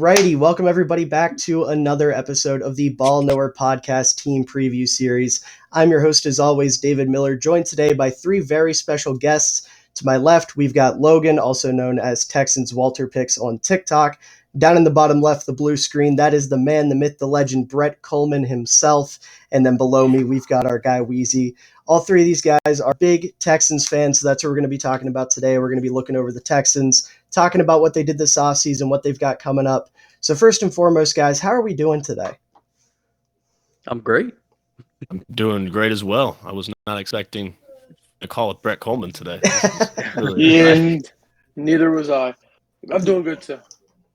Alrighty, welcome everybody back to another episode of the Ball Knower Podcast Team Preview Series. I'm your host as always, David Miller, joined today by three very special guests. To my left, we've got Logan, also known as Texans Walter Picks on TikTok. Down in the bottom left, the blue screen, that is the man, the myth, the legend, Brett Kollmann himself. And then below me, we've got our guy Wheezy. All three of these guys are big Texans fans, so that's what we're going to be talking about today. We're going to be looking over the Texans, talking about what they did this offseason, what they've got coming up. So first and foremost, guys, how are we doing today? I'm great. I'm doing great as well. I was not expecting a call with Brett Kollmann today. And neither was I. I'm doing good too.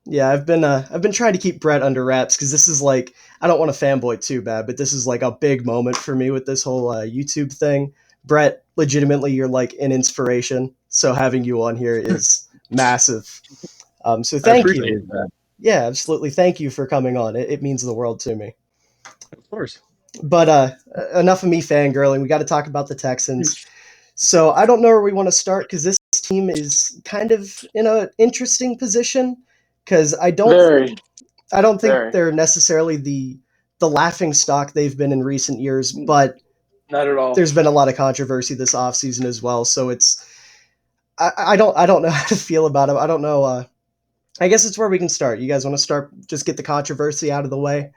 Yeah, I've been trying to keep Brett under wraps because this is like, I don't want to fanboy too bad, but this is like a big moment for me with this whole YouTube thing. Brett, legitimately, you're like an inspiration. So having you on here is massive. So thank you. That. Yeah, absolutely. Thank you for coming on. It means the world to me. Of course. But enough of me fangirling. We got to talk about the Texans. So I don't know where we want to start because this team is kind of in an interesting position. Because I don't think they're necessarily the laughing stock they've been in recent years, but not at all. There's been a lot of controversy this offseason as well, so it's I don't know how to feel about it. I don't know. I guess it's where we can start. You guys want to start? Just get the controversy out of the way.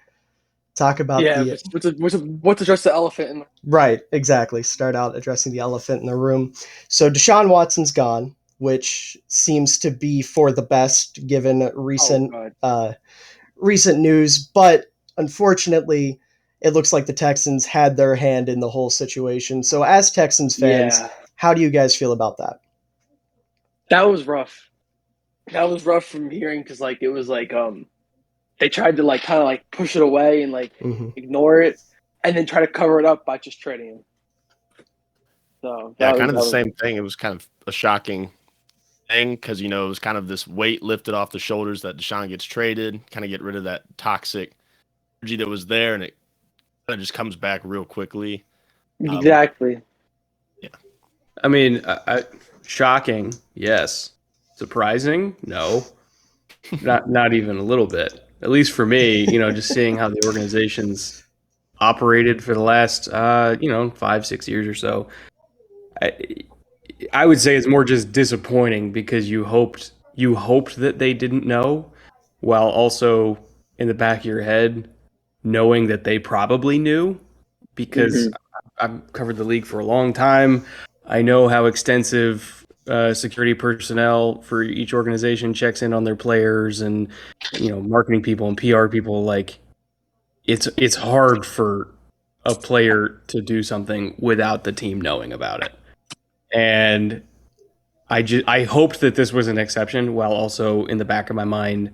Talk about what's address the elephant in the right. Exactly. Start out addressing the elephant in the room. So Deshaun Watson's gone, which seems to be for the best given recent news. But unfortunately, it looks like the Texans had their hand in the whole situation. So as Texans fans, How do you guys feel about that? That was rough. That was rough from hearing because it was they tried to kind of push it away and ignore it and then try to cover it up by just trading him. So kind of the same thing. It was kind of a shocking thing because it was kind of this weight lifted off the shoulders that Deshaun gets traded, kind of get rid of that toxic energy that was there, and it kind of just comes back real quickly. Exactly. I mean, shocking, yes. Surprising, no. Not even a little bit. At least for me, just seeing how the organization's operated for the last 5-6 years or so. I would say it's more just disappointing because you hoped that they didn't know, while also in the back of your head knowing that they probably knew, because I've covered the league for a long time. I know how extensive security personnel for each organization checks in on their players, and marketing people and PR people. It's hard for a player to do something without the team knowing about it. And I hoped that this was an exception, while also in the back of my mind,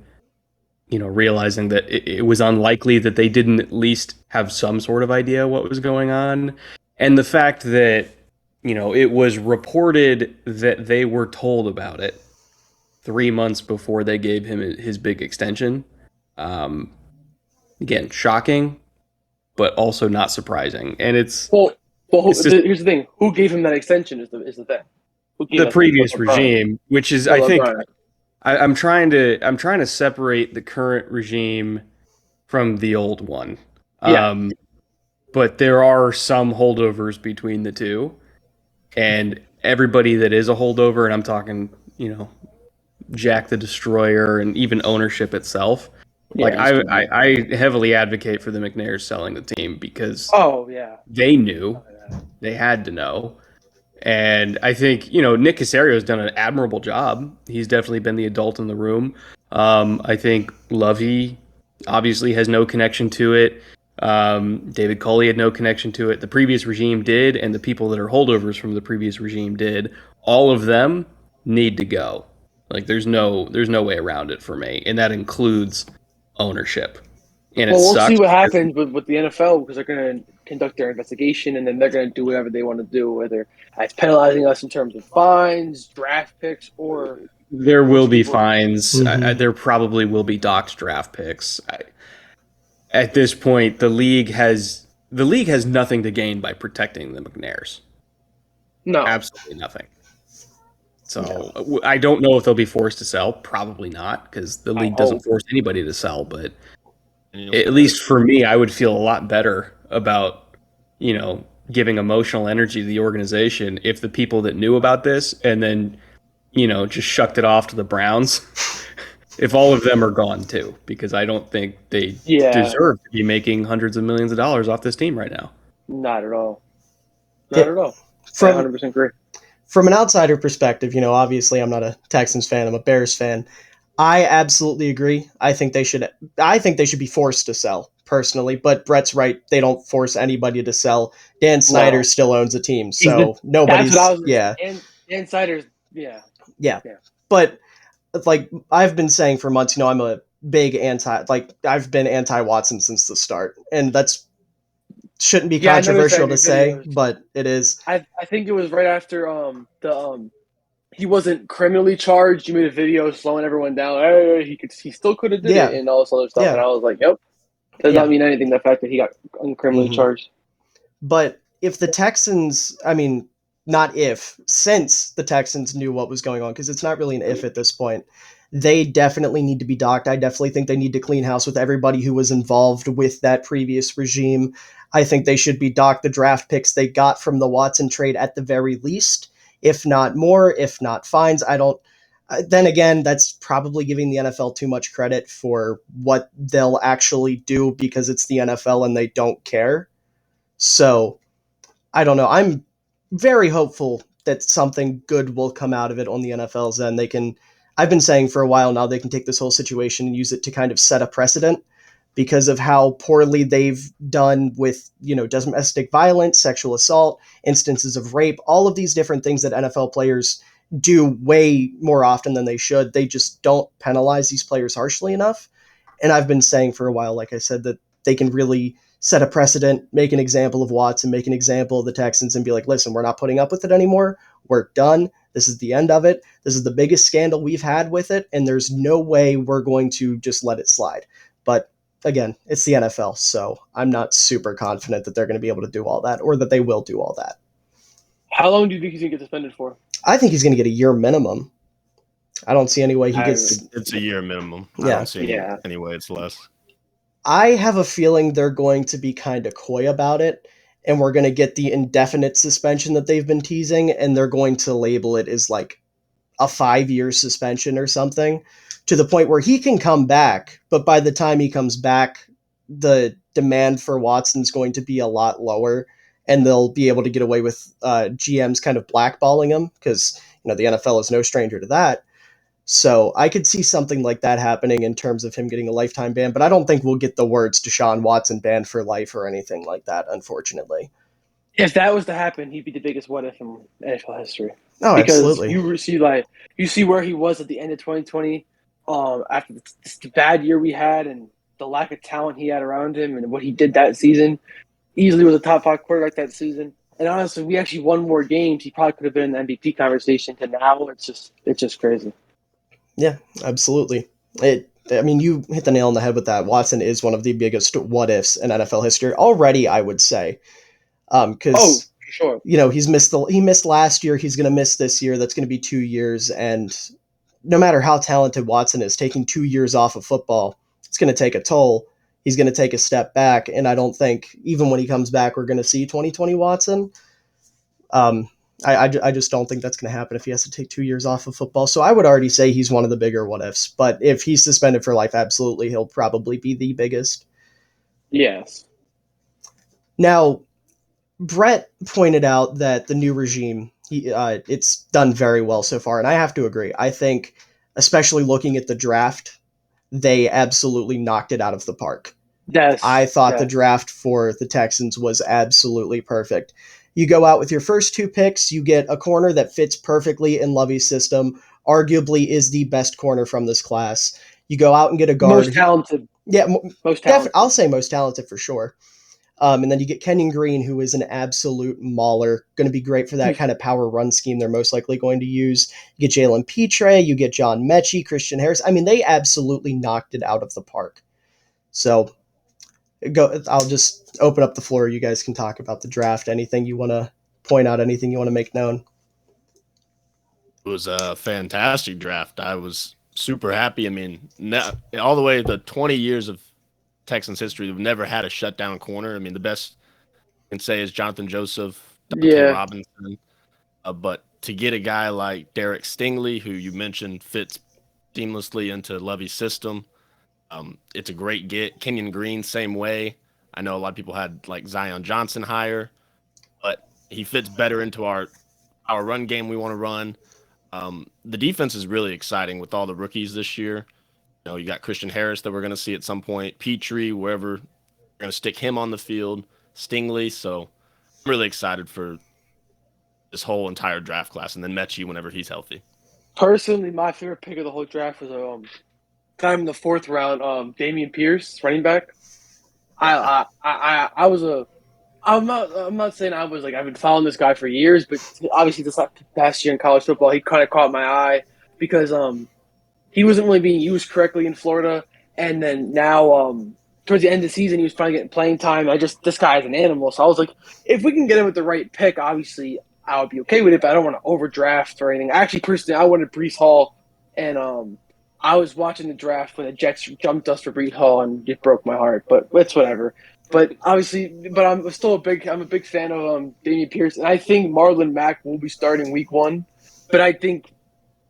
realizing that it was unlikely that they didn't at least have some sort of idea what was going on. And the fact that, it was reported that they were told about it 3 months before they gave him his big extension. Again, shocking, but also not surprising. And it's... here's the thing. Who gave him that extension is the thing. The previous regime, which is, I think, I'm trying to separate the current regime from the old one. Yeah. But there are some holdovers between the two, and everybody that is a holdover, and I'm talking, Jack the Destroyer, and even ownership itself. I heavily advocate for the McNairs selling the team because they knew. They had to know. And I think, Nick Caserio's done an admirable job. He's definitely been the adult in the room. I think Lovey obviously has no connection to it. David Culley had no connection to it. The previous regime did, and the people that are holdovers from the previous regime did. All of them need to go. There's no way around it for me. And that includes ownership. And we'll see what happens with the NFL, because they're going to conduct their investigation, and then they're going to do whatever they want to do, whether it's penalizing us in terms of fines, draft picks, or... There will be fines. There probably will be docked draft picks. At this point, the league has nothing to gain by protecting the McNairs. No. Absolutely nothing. So I don't know if they'll be forced to sell. Probably not, because the league doesn't force anybody to sell. But at least for me, I would feel a lot better about, giving emotional energy to the organization if the people that knew about this and then, just shucked it off to the Browns, if all of them are gone too, because I don't think they deserve to be making hundreds of millions of dollars off this team right now. Not at all. Not at all. I 100% agree. From an outsider perspective, obviously I'm not a Texans fan, I'm a Bears fan. I absolutely agree. I think they should be forced to sell, personally, but Brett's right. They don't force anybody to sell. Dan Snyder still owns a team, so nobody's Dan Snyder's yeah. But like I've been saying for months, I'm a big I've been anti-Watson since the start, and that's shouldn't be controversial to say, but it is. I think it was right after he wasn't criminally charged. You made a video slowing everyone down. Hey, he still could have did it and all this other stuff. And I was like, yep. Does not mean anything, the fact that he got criminally charged. But if the Texans, since the Texans knew what was going on, because it's not really an if at this point, they definitely need to be docked. I definitely think they need to clean house with everybody who was involved with that previous regime. I think they should be docked the draft picks they got from the Watson trade at the very least, if not more, if not fines. Then again, that's probably giving the NFL too much credit for what they'll actually do because it's the NFL and they don't care. So I don't know. I'm very hopeful that something good will come out of it on the NFL's end. I've been saying for a while now, they can take this whole situation and use it to kind of set a precedent because of how poorly they've done with, domestic violence, sexual assault, instances of rape, all of these different things that NFL players do way more often than they should. They just don't penalize these players harshly enough. And I've been saying for a while, like I said, that they can really set a precedent, make an example of Watson, make an example of the Texans, and be like, listen, we're not putting up with it anymore. We're done. This is the end of it. This is the biggest scandal we've had with it, and there's no way we're going to just let it slide. But again, it's the NFL, so I'm not super confident that they're going to be able to do all that or that they will do all that. How long do you think he's going to get suspended for? I think he's going to get a year minimum. I don't see any way he gets... It's a year minimum. Yeah. I don't see any way it's less. I have a feeling they're going to be kind of coy about it, and we're going to get the indefinite suspension that they've been teasing, and they're going to label it as like a 5-year suspension or something, to the point where he can come back, but by the time he comes back, the demand for Watson's going to be a lot lower, and they'll be able to get away with GMs kind of blackballing him, because the NFL is no stranger to that. So I could see something like that happening in terms of him getting a lifetime ban, but I don't think we'll get the words Deshaun Watson banned for life or anything like that, unfortunately. If that was to happen, he'd be the biggest what if in NFL history. Oh, because absolutely. You see where he was at the end of 2020, after this bad year we had and the lack of talent he had around him and what he did that season. Easily was a top 5 quarterback that season. And honestly, we actually won more games. He probably could have been in the MVP conversation. To now, it's just crazy. Yeah, absolutely. You hit the nail on the head with that. Watson is one of the biggest what-ifs in NFL history already, I would say. Because, for sure. He missed last year. He's going to miss this year. That's going to be 2 years. And no matter how talented Watson is, taking 2 years off of football, it's going to take a toll. He's going to take a step back. And I don't think, even when he comes back, we're going to see 2020 Watson. I just don't think that's going to happen if he has to take 2 years off of football. So I would already say he's one of the bigger what-ifs. But if he's suspended for life, absolutely, he'll probably be the biggest. Yes. Now, Brett pointed out that the new regime, it's done very well so far, and I have to agree. I think, especially looking at the draft, they absolutely knocked it out of the park. Yes. I thought the draft for the Texans was absolutely perfect. You go out with your first 2 picks, you get a corner that fits perfectly in Lovey's system, arguably is the best corner from this class. You go out and get a guard. Most talented. Yeah, most talented. I'll say most talented for sure. And then you get Kenyon Green, who is an absolute mauler, going to be great for that kind of power run scheme they're most likely going to use. You get Jalen Petre, you get John Mechie, Christian Harris. They absolutely knocked it out of the park. So I'll just open up the floor. You guys can talk about the draft. Anything you want to point out, anything you want to make known? It was a fantastic draft. I was super happy. I mean, all the way the 20 years of Texans history, we've never had a shutdown corner. I mean, the best I can say is Jonathan Joseph, Dante Robinson. But to get a guy like Derek Stingley, who you mentioned fits seamlessly into Levy's system, it's a great get. Kenyon Green, same way. I know a lot of people had like Zion Johnson higher, but he fits better into our run game we want to run. The defense is really exciting with all the rookies this year. You know, you got Christian Harris that we're going to see at some point, Petrie, wherever we're going to stick him on the field, Stingley. So I'm really excited for this whole entire draft class, and then Mechie whenever he's healthy. Personally, my favorite pick of the whole draft was kind of in the 4th round, Dameon Pierce, running back. I'm not saying I was like I've been following this guy for years, but obviously this past year in college football, he kind of caught my eye because he wasn't really being used correctly in Florida, and then now towards the end of the season, he was finally getting playing time. This guy is an animal, so I was like, if we can get him with the right pick, obviously I would be okay with it, but I don't want to overdraft or anything. Actually, personally, I wanted Breece Hall, and I was watching the draft when the Jets jumped us for Breece Hall, and it broke my heart. But it's whatever. But obviously, I'm still a big fan of Dameon Pierce, and I think Marlon Mack will be starting Week 1. But I think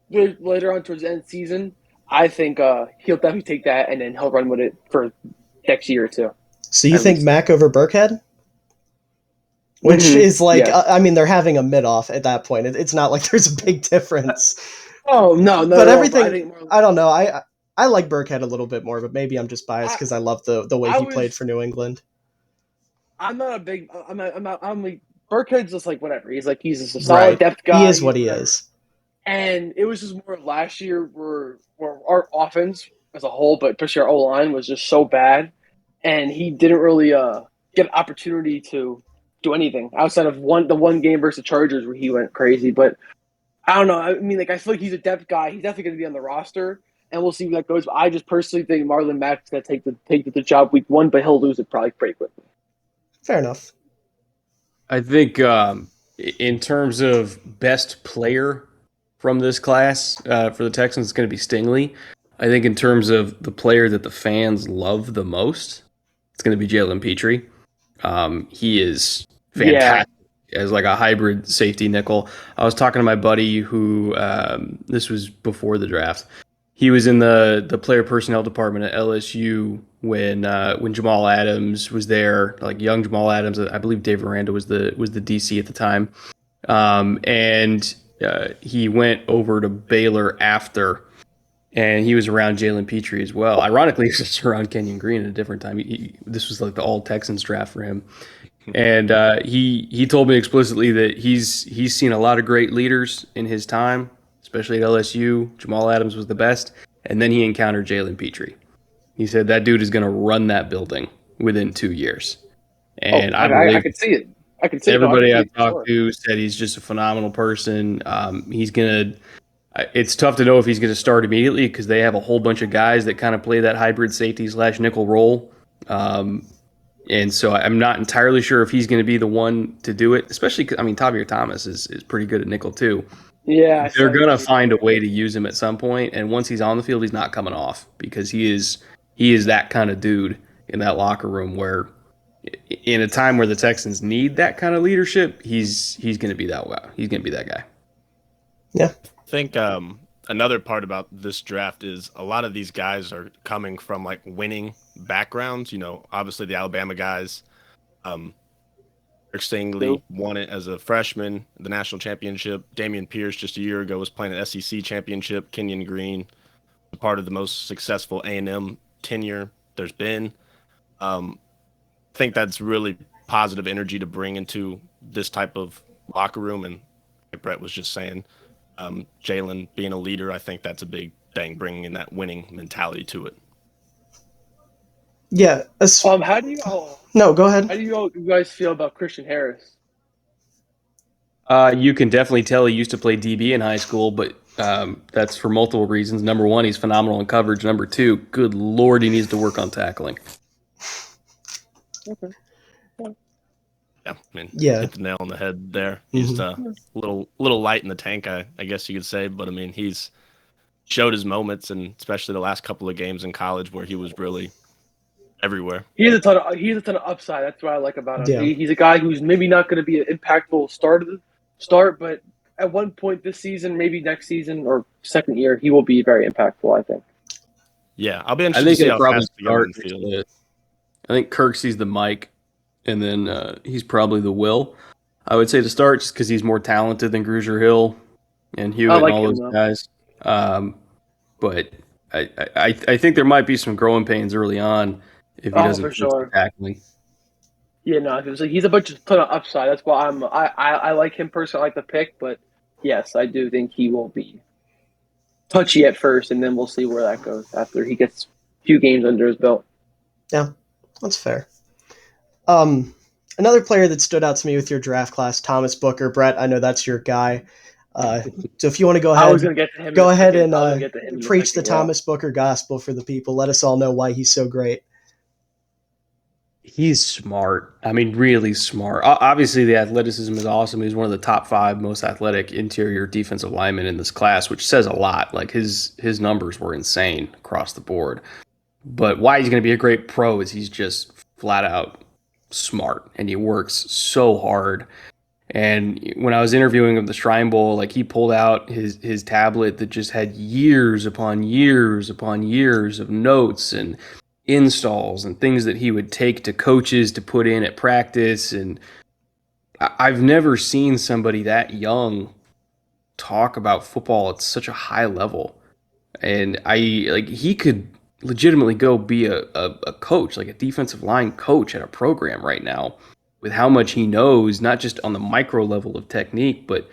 later on towards the end of the season, I think he'll definitely take that, and then he'll run with it for next year or two. So you think Mack over Burkhead? Which is like, yeah. I mean, they're having a mid-off at that point. It's not like there's a big difference. Oh, no. But everything, I don't know. I like Burkhead a little bit more, but maybe I'm just biased because I love the way he played for New England. I'm not a big, I'm like, Burkhead's just like whatever. He's a solid depth guy. He is what he is. And it was just more of last year where our offense as a whole, but especially our O-line was just so bad. And he didn't really get an opportunity to do anything outside of the one game versus the Chargers where he went crazy. But I don't know. I mean, like, I feel like he's a depth guy. He's definitely going to be on the roster, and we'll see where that goes. But I just personally think Marlon Mack's going to take the job Week 1, but he'll lose it probably pretty quickly. Fair enough. I think in terms of best player from this class for the Texans, it's going to be Stingley. I think in terms of the player that the fans love the most, it's going to be Jalen Petrie. He is fantastic as like a hybrid safety nickel. I was talking to my buddy who this was before the draft. He was in the player personnel department at LSU when Jamal Adams was there, like young Jamal Adams. I believe Dave Aranda was the DC at the time, and he went over to Baylor after. And he was around Jalen Petrie as well. Ironically, he was around Kenyon Green at a different time. This was like the all Texans draft for him. And he told me explicitly that he's seen a lot of great leaders in his time, especially at LSU. Jamal Adams was the best. And then he encountered Jalen Petrie. He said that dude is going to run that building within 2 years. And I could see it. I could see everybody I've talked to said he's just a phenomenal person. He's going to... It's tough to know if he's going to start immediately because they have a whole bunch of guys that kind of play that hybrid safety / nickel role. And so I'm not entirely sure if he's going to be the one to do it, especially because, I mean, Tavir Thomas is pretty good at nickel too. Yeah. They're going to find a way to use him at some point, and once he's on the field, he's not coming off because he is that kind of dude in that locker room where in a time where the Texans need that kind of leadership, he's going to be that guy. He's going to be that guy. Yeah. I think another part about this draft is a lot of these guys are coming from like winning backgrounds. You know, obviously the Alabama guys. Eric Stingley won it as a freshman, the national championship. Dameon Pierce just a year ago was playing an SEC championship. Kenyon Green, part of the most successful A&M tenure there's been. I think that's really positive energy to bring into this type of locker room. And like Brett was just saying, Jalen being a leader, I think that's a big thing, bringing in that winning mentality to it. Yeah. How do you all? No, go ahead. How do you guys feel about Christian Harris? You can definitely tell he used to play DB in high school, but that's for multiple reasons. Number one, he's phenomenal in coverage. Number two, good Lord, he needs to work on tackling. Okay. Yeah, I mean, Yeah. hit the nail on the head there. He's a little light in the tank, I guess you could say. But I mean, he's showed his moments, and especially the last couple of games in college where he was really everywhere. He has a ton of upside. That's what I like about him. Yeah. He's a guy who's maybe not going to be an impactful start, but at one point this season, maybe next season or second year, he will be very impactful, I think. Yeah, I'll be interested to see how fast he goes in the field. I think Kirksey's the Mike, and then he's probably the Will. I would say to start, just because he's more talented than Grugier Hill and Hewitt and all those guys. But I think there might be some growing pains early on if he doesn't fix the tackling. Yeah, no, he's a ton of upside. That's why I like him personally. I like the pick, but yes, I do think he will be touchy at first, and then we'll see where that goes after he gets a few games under his belt. Yeah, that's fair. Another player that stood out to me with your draft class, Thomas Booker. Brett, I know that's your guy. So if you want to go ahead, I was going to get to him. Go ahead and preach the Thomas Booker gospel for the people. Let us all know why he's so great. He's smart. I mean, really smart. Obviously, the athleticism is awesome. He's one of the top 5 most athletic interior defensive linemen in this class, which says a lot. Like his numbers were insane across the board. But why he's going to be a great pro is he's just flat out smart, and he works so hard. And when I was interviewing him at the Shrine Bowl, like he pulled out his tablet that just had years upon years upon years of notes and installs and things that he would take to coaches to put in at practice. And I've never seen somebody that young talk about football at such a high level. And he could legitimately go be a coach, like a defensive line coach at a program right now, with how much he knows, not just on the micro level of technique, but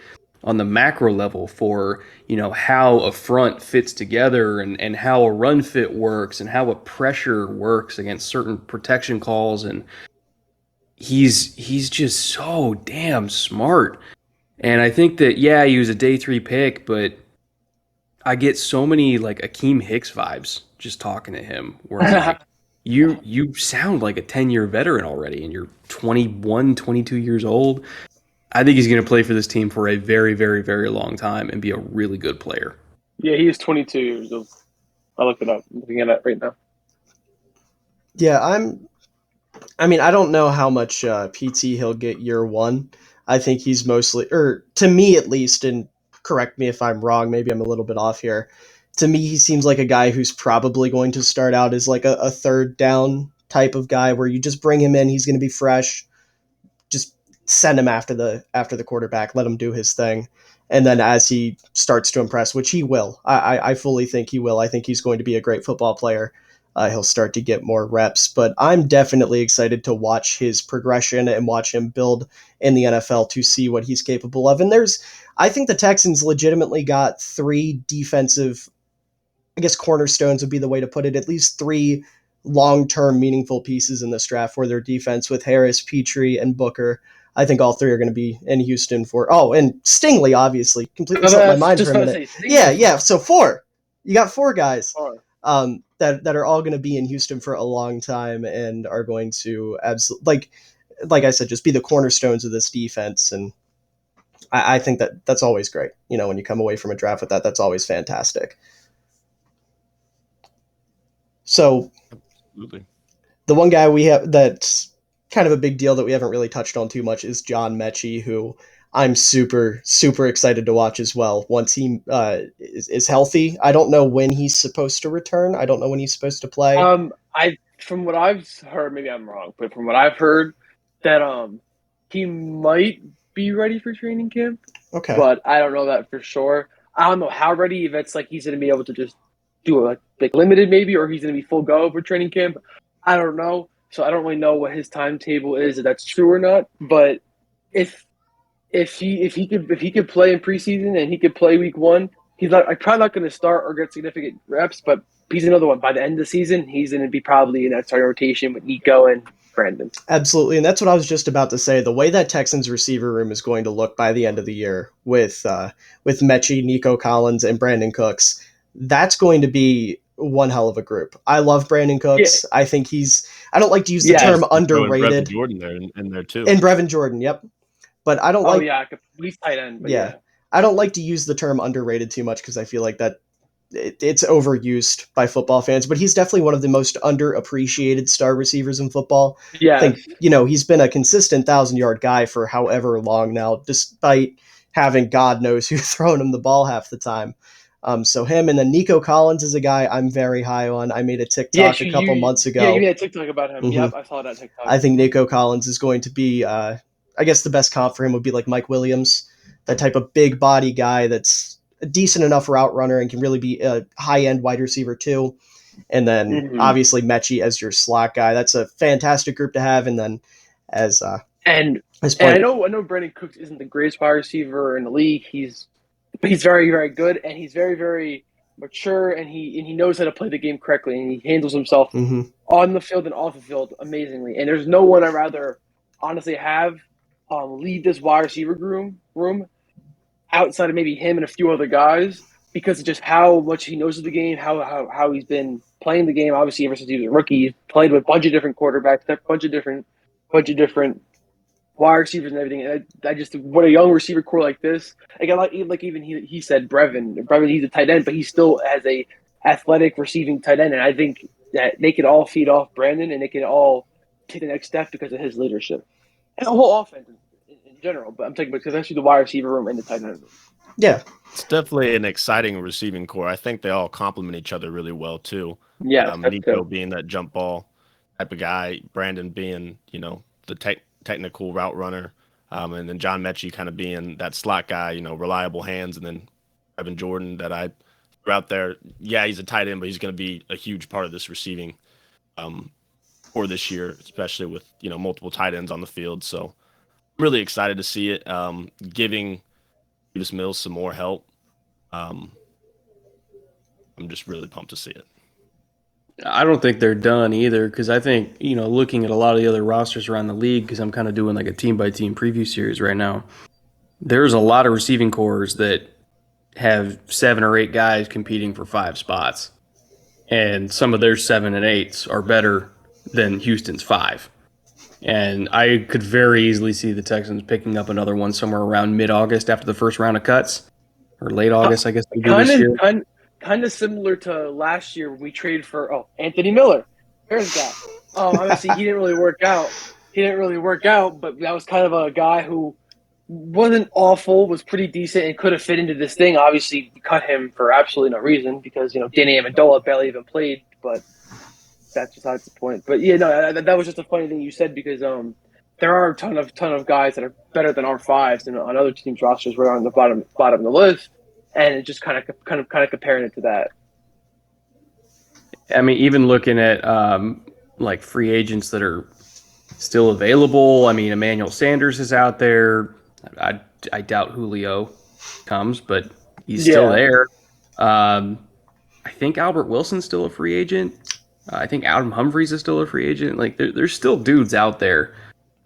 on the macro level for, how a front fits together and how a run fit works and how a pressure works against certain protection calls. And he's just so damn smart. And I think that, he was a day 3 pick, but I get so many like Akeem Hicks vibes just talking to him, where I'm like, you sound like a 10-year veteran already, and you're 21, 22 years old. I think he's going to play for this team for a very, very, very long time and be a really good player. Yeah, he is 22 years old. I looked it up. I'm looking at it right now. Yeah, I don't know how much PT he'll get year 1. I think he's mostly, or to me at least, and correct me if I'm wrong, maybe I'm a little bit off here. To me, he seems like a guy who's probably going to start out as like a third down type of guy where you just bring him in, he's going to be fresh, just send him after the quarterback, let him do his thing. And then as he starts to impress, which he will, I fully think he will. I think he's going to be a great football player. He'll start to get more reps, but I'm definitely excited to watch his progression and watch him build in the NFL to see what he's capable of. And I think the Texans legitimately got 3 defensive, I guess cornerstones would be the way to put it, at least 3 long-term meaningful pieces in this draft for their defense with Harris, Petrie, and Booker. I think all 3 are going to be in Houston and Stingley, obviously. Completely slipped my mind for a minute. Yeah. So 4. You got 4 guys that are all going to be in Houston for a long time and are going to absolutely, like I said, just be the cornerstones of this defense. And I think that's always great. When you come away from a draft with that's always fantastic. So Absolutely. The one guy we have that's kind of a big deal that we haven't really touched on too much is John Mechie, who I'm super, super excited to watch as well. Once he is healthy, I don't know when he's supposed to return. I don't know when he's supposed to play. From what I've heard, maybe I'm wrong, but from what I've heard, that he might be ready for training camp. Okay, but I don't know that for sure. I don't know how ready. If it's like he's going to be able to just do a like limited maybe, or he's going to be full go for training camp. I don't know. So I don't really know what his timetable is, if that's true or not. But if he could play in preseason and he could play week 1, he's probably not going to start or get significant reps. But he's another one. By the end of the season, he's going to be probably in that starting rotation with Nico and Brandon. Absolutely, and that's what I was just about to say. The way that Texans receiver room is going to look by the end of the year with Mechie, Nico Collins, and Brandon Cooks, that's going to be one hell of a group. I love Brandon Cooks. Yeah. I think he's I don't like to use the term underrated. Brevin Jordan there in there too. And Brevin Jordan, yep. But I don't like. Oh yeah, complete tight end. But yeah, I don't like to use the term underrated too much because I feel like that it's overused by football fans. But he's definitely one of the most underappreciated star receivers in football. Yeah, I think he's been a consistent 1,000-yard guy for however long now, despite having God knows who throwing him the ball half the time. So him, and then Nico Collins is a guy I'm very high on. I made a TikTok a couple months ago. Yeah, you made a TikTok about him. Mm-hmm. Yep, I saw that TikTok. I think Nico Collins is going to be, I guess the best comp for him would be like Mike Williams, that type of big body guy that's a decent enough route runner and can really be a high-end wide receiver too. And then obviously Mechie as your slot guy. That's a fantastic group to have. And then as and I know Brandon Cooks isn't the greatest wide receiver in the league. He's very, very good, and he's very, very mature, and he knows how to play the game correctly, and he handles himself on the field and off the field amazingly. And there's no one I'd rather honestly have lead this wide receiver room outside of maybe him and a few other guys, because of just how much he knows of the game, how he's been playing the game. Obviously, ever since he was a rookie, he's played with a bunch of different quarterbacks, a bunch of different wide receivers and everything. And I just, what a young receiver core like this. Like even he said Brevin, he's a tight end, but he still has a athletic receiving tight end. And I think that they could all feed off Brandon, and they could all take the next step because of his leadership and the whole offense in general. But I'm talking about especially the wide receiver room and the tight end room. Yeah, it's definitely an exciting receiving core. I think they all complement each other really well too. Yeah, Nico being that jump ball type of guy, Brandon being the technical route runner, and then John Mechie kind of being that slot guy, reliable hands, and then Evan Jordan that I threw out there. Yeah, he's a tight end, but he's going to be a huge part of this receiving for this year, especially with multiple tight ends on the field. So I'm really excited to see it, giving Davis Mills some more help. I'm just really pumped to see it. I don't think they're done either, because I think, looking at a lot of the other rosters around the league, because I'm kind of doing like a team-by-team preview series right now, there's a lot of receiving cores that have 7 or 8 guys competing for 5 spots. And some of their 7 and 8s are better than Houston's 5. And I could very easily see the Texans picking up another one somewhere around mid-August after the first round of cuts, or late August, I guess. Kind of similar to last year when we traded for Anthony Miller. There's that. Obviously, he didn't really work out. But that was kind of a guy who wasn't awful, was pretty decent, and could have fit into this thing. Obviously, we cut him for absolutely no reason because Danny Amendola barely even played. But that's besides the point. But yeah, no, that was just a funny thing you said, because there are a ton of guys that are better than our 5s and on other teams' rosters. We're on the bottom of the list. And it just kind of comparing it to that. I mean, even looking at like free agents that are still available. I mean, Emmanuel Sanders is out there. I doubt Julio comes, but he's still there. I think Albert Wilson's still a free agent. I think Adam Humphries is still a free agent. Like, there's still dudes out there.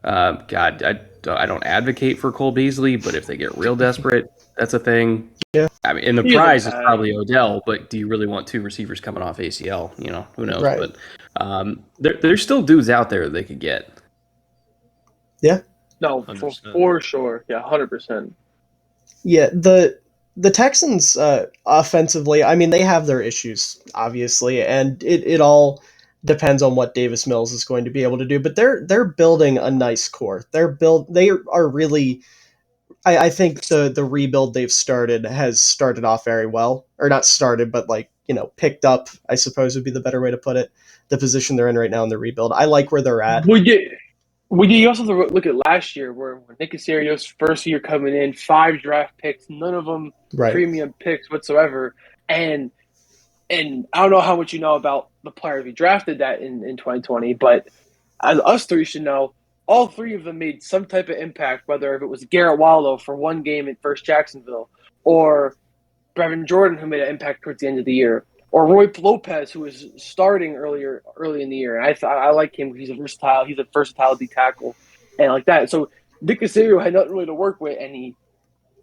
God, I don't advocate for Cole Beasley, but if they get real desperate, that's a thing. Yeah. I mean, and the prize is probably Odell, but do you really want 2 receivers coming off ACL? Who knows? Right. But there's still dudes out there that they could get. Yeah. No, for sure. Yeah, 100%. Yeah, the Texans offensively, I mean, they have their issues, obviously, and it all depends on what Davis Mills is going to be able to do. But they're building a nice core. They are really. I think the rebuild they've started has started off very well, or not started, but picked up, I suppose would be the better way to put it, the position they're in right now in the rebuild. I like where they're at. You also have to look at last year where Nick Caserio's first year coming in, 5 draft picks, none of them premium picks whatsoever. And I don't know how much you know about the players we drafted that in 2020, but as us 3 should know, all 3 of them made some type of impact, whether if it was Garrett Wallow for 1 game at first Jacksonville, or Brevin Jordan, who made an impact towards the end of the year, or Roy Lopez, who was starting early in the year. And I like him. He's a versatile D tackle and like that. So Nick Caserio had nothing really to work with, and he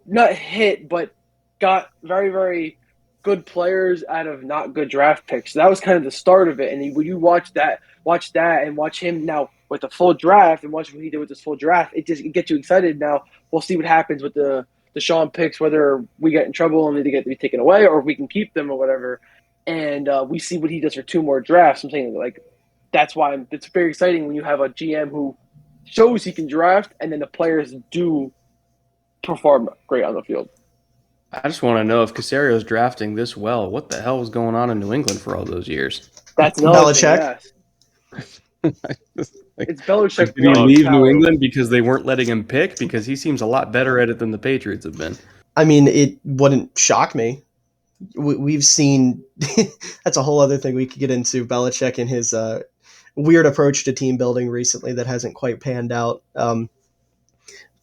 not hit, but got very, very good players out of not good draft picks. So that was kind of the start of it. And when you watch that and watch him now with the full draft and watch what he did with this full draft, it gets you excited. Now we'll see what happens with the Deshaun picks, whether we get in trouble and they get to be taken away or if we can keep them or whatever. And we see what he does for 2 more drafts. I'm saying, like, that's why it's very exciting when you have a GM who shows he can draft and then the players do perform great on the field. I just want to know, if Casario's drafting this well, what the hell was going on in New England for all those years? That's another Belichick? thing, yes. It's Belichick. Did he leave New England because they weren't letting him pick? Because he seems a lot better at it than the Patriots have been. I mean, it wouldn't shock me. We've seen that's a whole other thing we could get into. Belichick and his weird approach to team building recently that hasn't quite panned out.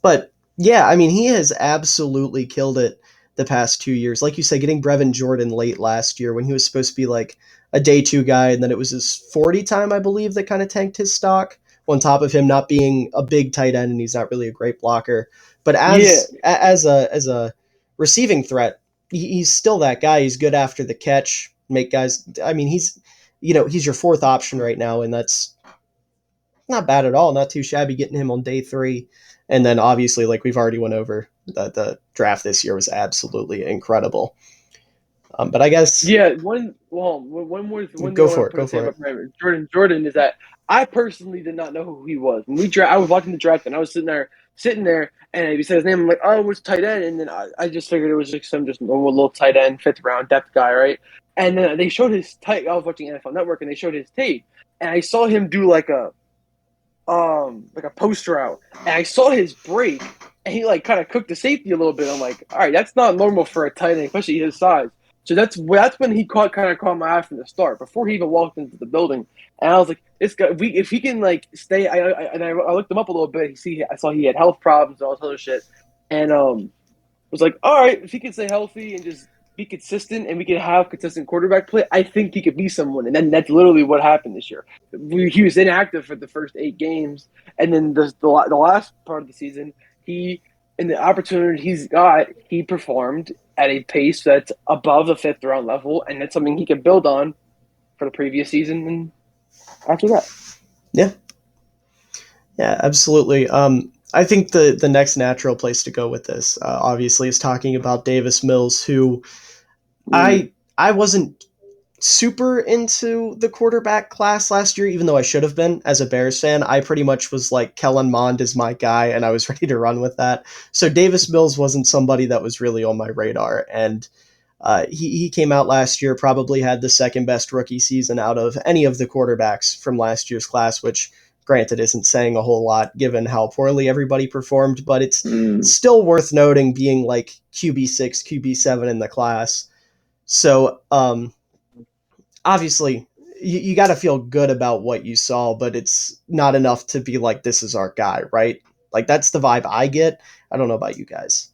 But yeah, I mean, he has absolutely killed it the past 2 years. Like you said, getting Brevin Jordan late last year when he was supposed to be like a day 2 guy, and then it was his 40 time, I believe, that kind of tanked his stock. On top of him not being a big tight end, and he's not really a great blocker, but as a receiving threat, he's still that guy. He's good after the catch, make guys. I mean, he's your 4th option right now, and that's not bad at all. Not too shabby getting him on day 3. And then obviously, like we've already went over, the draft this year was absolutely incredible. But I guess one more. Go for it. Jordan is that I personally did not know who he was. When I was watching the draft and I was sitting there, and he said his name. I'm like, oh, what's tight end? And then I just figured it was just some normal little tight end, 5th round depth guy, right? And then they showed his tape. I was watching NFL Network, and they showed his tape, and I saw him do like a post route, and I saw his break, and he like kind of cooked the safety a little bit. I'm like, all right, that's not normal for a tight end, especially his size. So that's when he caught my eye from the start, before he even walked into the building. And I was like, this guy, if he can like stay, I looked him up a little bit. I saw he had health problems and all this other shit, and was like, all right, if he can stay healthy and just be consistent, and we can have consistent quarterback play, I think he could be someone. And then that's literally what happened this year. He was inactive for the first 8 games, and then the last part of the season, in the opportunity he's got, he performed at a pace that's above the 5th round level, and that's something he can build on for the previous season and after that. Yeah, absolutely. I think the next natural place to go with this, obviously, is talking about Davis Mills, who I wasn't super into the quarterback class last year, even though I should have been as a Bears fan. I pretty much was like, Kellen Mond is my guy, and I was ready to run with that. So Davis Mills wasn't somebody that was really on my radar. And he came out last year, probably had the 2nd best rookie season out of any of the quarterbacks from last year's class, which granted isn't saying a whole lot given how poorly everybody performed, but it's still worth noting, being like QB6, QB7 in the class. So, obviously, you got to feel good about what you saw, but it's not enough to be like, this is our guy, right? Like, that's the vibe I get. I don't know about you guys.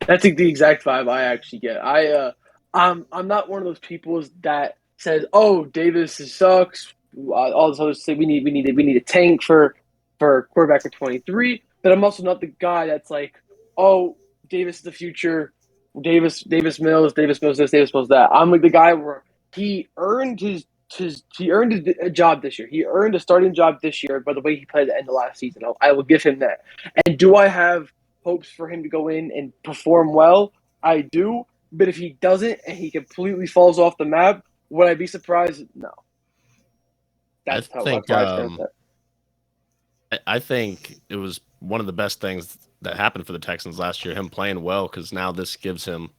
That's the exact vibe I actually get. I'm not one of those people that says, "Oh, Davis sucks." All this other stuff. We need a tank for quarterback for 23. But I'm also not the guy that's like, "Oh, Davis is the future. Davis Mills this, Davis Mills that." I'm like the guy where he earned a job this year. He earned a starting job this year by the way he played at the end of last season. I will give him that. And do I have hopes for him to go in and perform well? I do. But if he doesn't and he completely falls off the map, would I be surprised? No. That's how I think it was one of the best things that happened for the Texans last year, him playing well, because now this gives the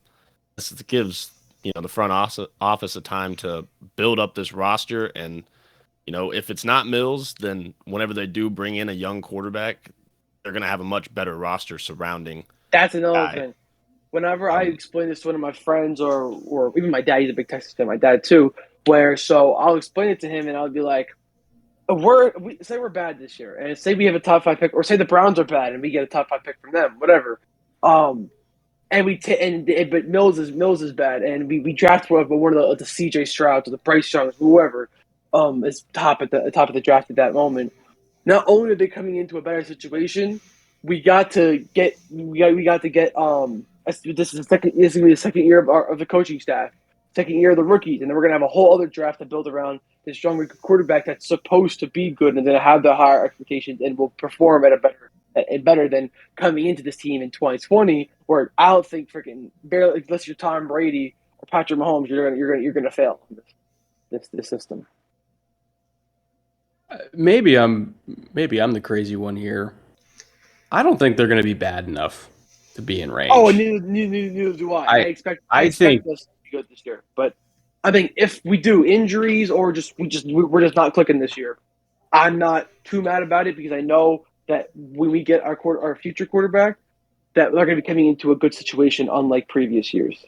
front office a time to build up this roster. And, if it's not Mills, then whenever they do bring in a young quarterback, they're going to have a much better roster surrounding. That's another thing. Whenever I explain this to one of my friends or even my dad, he's a big Texas fan, my dad too, so I'll explain it to him and I'll be like, say we're bad this year, and say we have a top 5 pick, or say the Browns are bad and we get a top 5 pick from them, whatever. But Mills is bad, and we draft one of the CJ Strouds or the Bryce Youngs, whoever is top of the draft at that moment. Not only are they coming into a better situation, we got to get this is going to be the second year of the coaching staff. second year of the rookies, and then we're going to have a whole other draft to build around this young quarterback that's supposed to be good and then have the higher expectations and will perform at a better than coming into this team in 2020, where I don't think freaking barely, unless you're Tom Brady or Patrick Mahomes, you're gonna fail in this system. Maybe I'm the crazy one here. I don't think they're going to be bad enough to be in range. Oh, neither do I. I expect us to be good this year, but I think if we do injuries or we're just not clicking this year, I'm not too mad about it because I know that when we get our future quarterback, that they're going to be coming into a good situation, unlike previous years.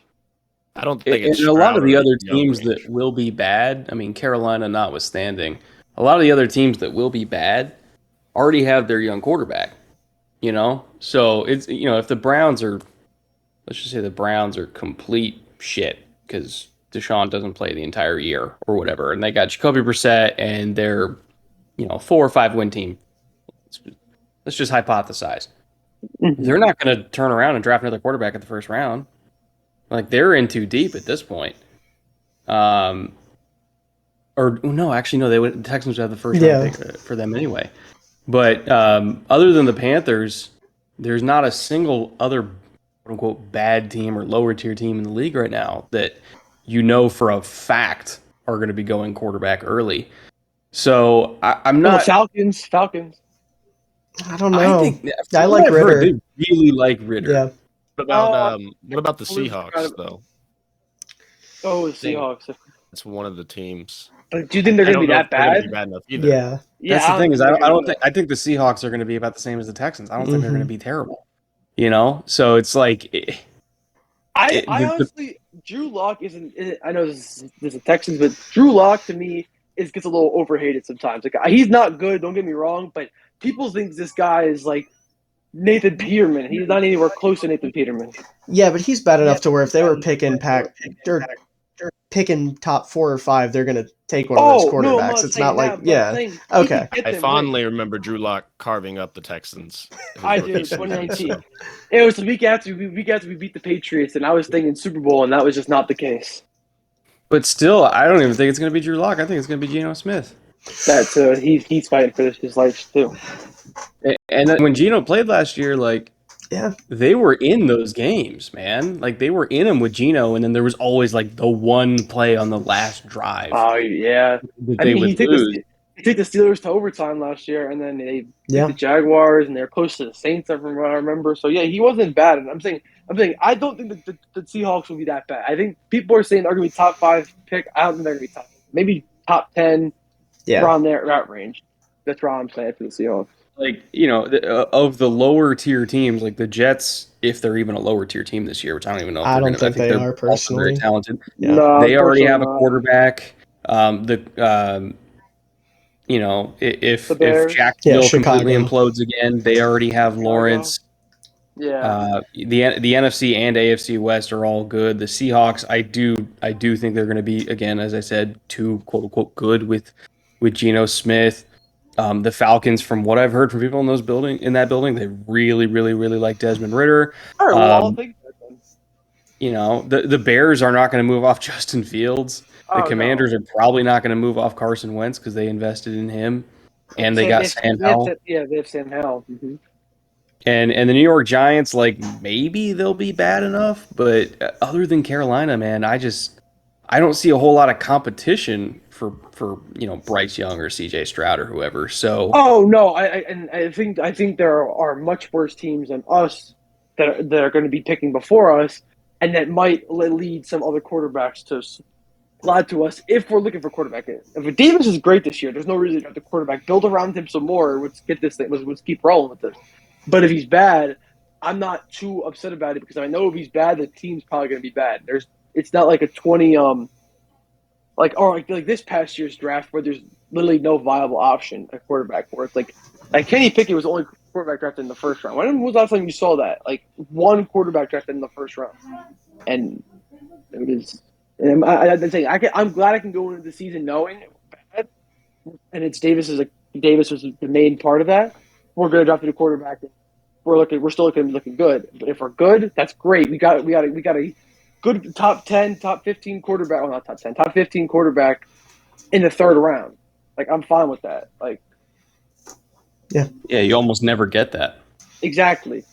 I don't think it's a lot of the other teams that will be bad. I mean, Carolina notwithstanding, a lot of the other teams that will be bad already have their young quarterback. You know, so it's if the Browns are, let's just say the Browns are complete shit because Deshaun doesn't play the entire year or whatever, and they got Jacoby Brissett and they're 4 or 5 win team. Let's just hypothesize. Mm-hmm. They're not going to turn around and draft another quarterback at the first round. Like they're in too deep at this point. The Texans would have the first round pick for them anyway. But other than the Panthers, there's not a single other quote-unquote bad team or lower-tier team in the league right now that for a fact are going to be going quarterback early. So I'm not... Falcons. I don't know. I like Ritter. They really like Ritter. Yeah. What about the Seahawks, though? Oh, the Seahawks. It's one of the teams. But do you think they're going to be that bad? Bad enough either. Yeah. That's the thing is I think the Seahawks are going to be about the same as the Texans. I don't think they're going to be terrible. So it's like I honestly Drew Lock isn't I know this is the Texans, but Drew Lock to me gets a little overhated sometimes. Like he's not good, don't get me wrong, but people think this guy is like Nathan Peterman. He's not anywhere close to Nathan Peterman. Yeah, but he's bad enough to where if they were picking picking top 4 or 5, they're going to take one of those quarterbacks. No, it's not like, okay. I fondly remember Drew Lock carving up the Texans. I do, 2019. It was the week after we beat the Patriots, and I was thinking Super Bowl, and that was just not the case. But still, I don't even think it's going to be Drew Lock. I think it's going to be Geno Smith. That's he's fighting for his life too. And then when Geno played last year, they were in those games, man. Like they were in them with Geno, and then there was always like the one play on the last drive. Oh yeah, he took the Steelers to overtime last year, and then they beat the Jaguars, and they're close to the Saints, from what I remember. So yeah, he wasn't bad. And I'm saying I don't think the Seahawks will be that bad. I think people are saying they're going to be top 5 pick. I don't think they're going to be maybe top 10, around that range. That's what I'm saying for the Seahawks. Like, of the lower tier teams, like the Jets, if they're even a lower tier team this year, which I don't even know if I don't think they are personally. Very talented. Yeah. No, they already have a quarterback. If Jacksonville completely implodes again, they already have Lawrence. Yeah. The NFC and AFC West are all good. The Seahawks, I do think they're going to be, again, as I said, too quote unquote good with Geno Smith. The Falcons, from what I've heard from people in that building, they really, really, really like Desmond Ritter. The Bears are not going to move off Justin Fields. The Commanders are probably not going to move off Carson Wentz because they invested in him, and they got Sam Howell. They have Sam Howell. Mm-hmm. And the New York Giants, maybe they'll be bad enough, but other than Carolina, man, I don't see a whole lot of competition for Bryce Young or CJ Stroud or whoever. So I think there are much worse teams than us that are going to be picking before us, and that might lead some other quarterbacks to lie to us if we're looking for quarterback. If Davis is great this year, there's no reason to have the quarterback build around him some more. Let's keep rolling with this. But if he's bad, I'm not too upset about it because I know if he's bad, the team's probably going to be bad. It's not like a 20 like this past year's draft where there's literally no viable option at quarterback. Where it's like Kenny Pickett was the only quarterback drafted in the first round. When was the last time you saw that? Like one quarterback drafted in the first round, and it was. And I'm saying I'm glad I can go into the season knowing it was bad, and it's Davis was the main part of that. We're going to draft a quarterback. We're still looking good. But if we're good, that's great. We got to good top 10, top 15 quarterback. Well, not top 10, top 15 quarterback in the third round. Like, I'm fine with that. Like, yeah, you almost never get that. Exactly.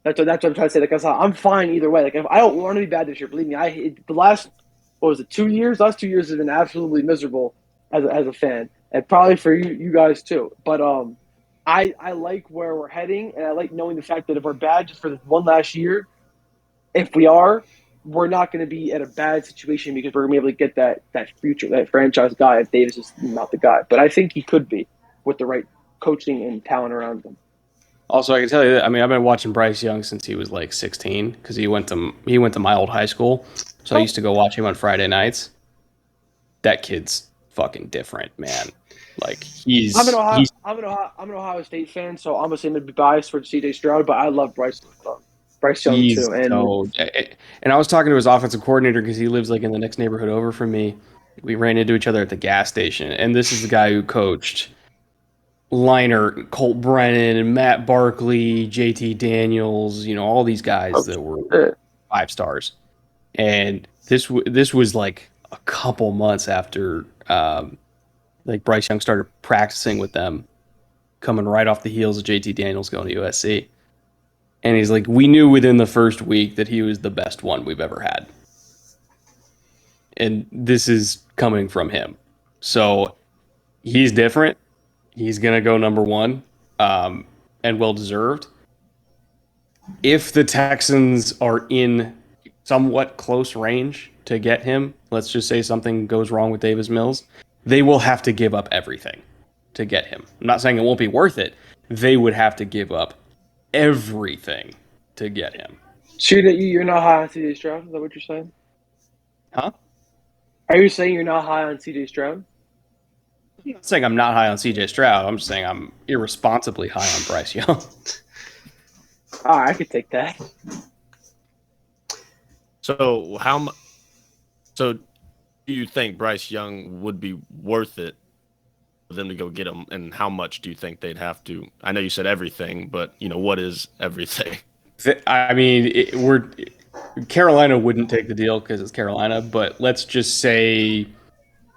That's what I'm trying to say. Like, I'm fine either way. Like, if I don't want to be bad this year, believe me, the last 2 years? Last 2 years have been absolutely miserable as a fan, and probably for you guys too. But I like where we're heading, and I like knowing the fact that if we're bad just for this one last year, if we are, we're not going to be at a bad situation because we're going to be able to get that future, that franchise guy if Davis is not the guy. But I think he could be with the right coaching and talent around him. Also, I can tell you that, I mean, I've been watching Bryce Young since he was like 16 because he went to my old high school. So I used to go watch him on Friday nights. That kid's fucking different, man. Like, I'm an Ohio State fan, so I'm going to be biased for CJ Stroud, but I love Bryce Young too. And I was talking to his offensive coordinator because he lives like in the next neighborhood over from me. We ran into each other at the gas station, and this is the guy who coached Leinart, Colt Brennan, and Matt Barkley, JT Daniels, all these guys that were 5 stars. And this was like a couple months after like Bryce Young started practicing with them, coming right off the heels of JT Daniels going to USC. And he's like, we knew within the first week that he was the best one we've ever had. And this is coming from him. So he's different. He's going to go number 1, and well-deserved. If the Texans are in somewhat close range to get him, let's just say something goes wrong with Davis Mills, they will have to give up everything to get him. I'm not saying it won't be worth it. They would have to give up everything to get him. You're not high on CJ Stroud? Is that what you're saying? Huh? Are you saying you're not high on CJ Stroud? I'm not saying I'm not high on CJ Stroud. I'm just saying I'm irresponsibly high on Bryce Young. I could take that. So do you think Bryce Young would be worth it for them to go get him, and how much do you think they'd have to? I know you said everything, but what is everything? I mean, Carolina wouldn't take the deal because it's Carolina, but let's just say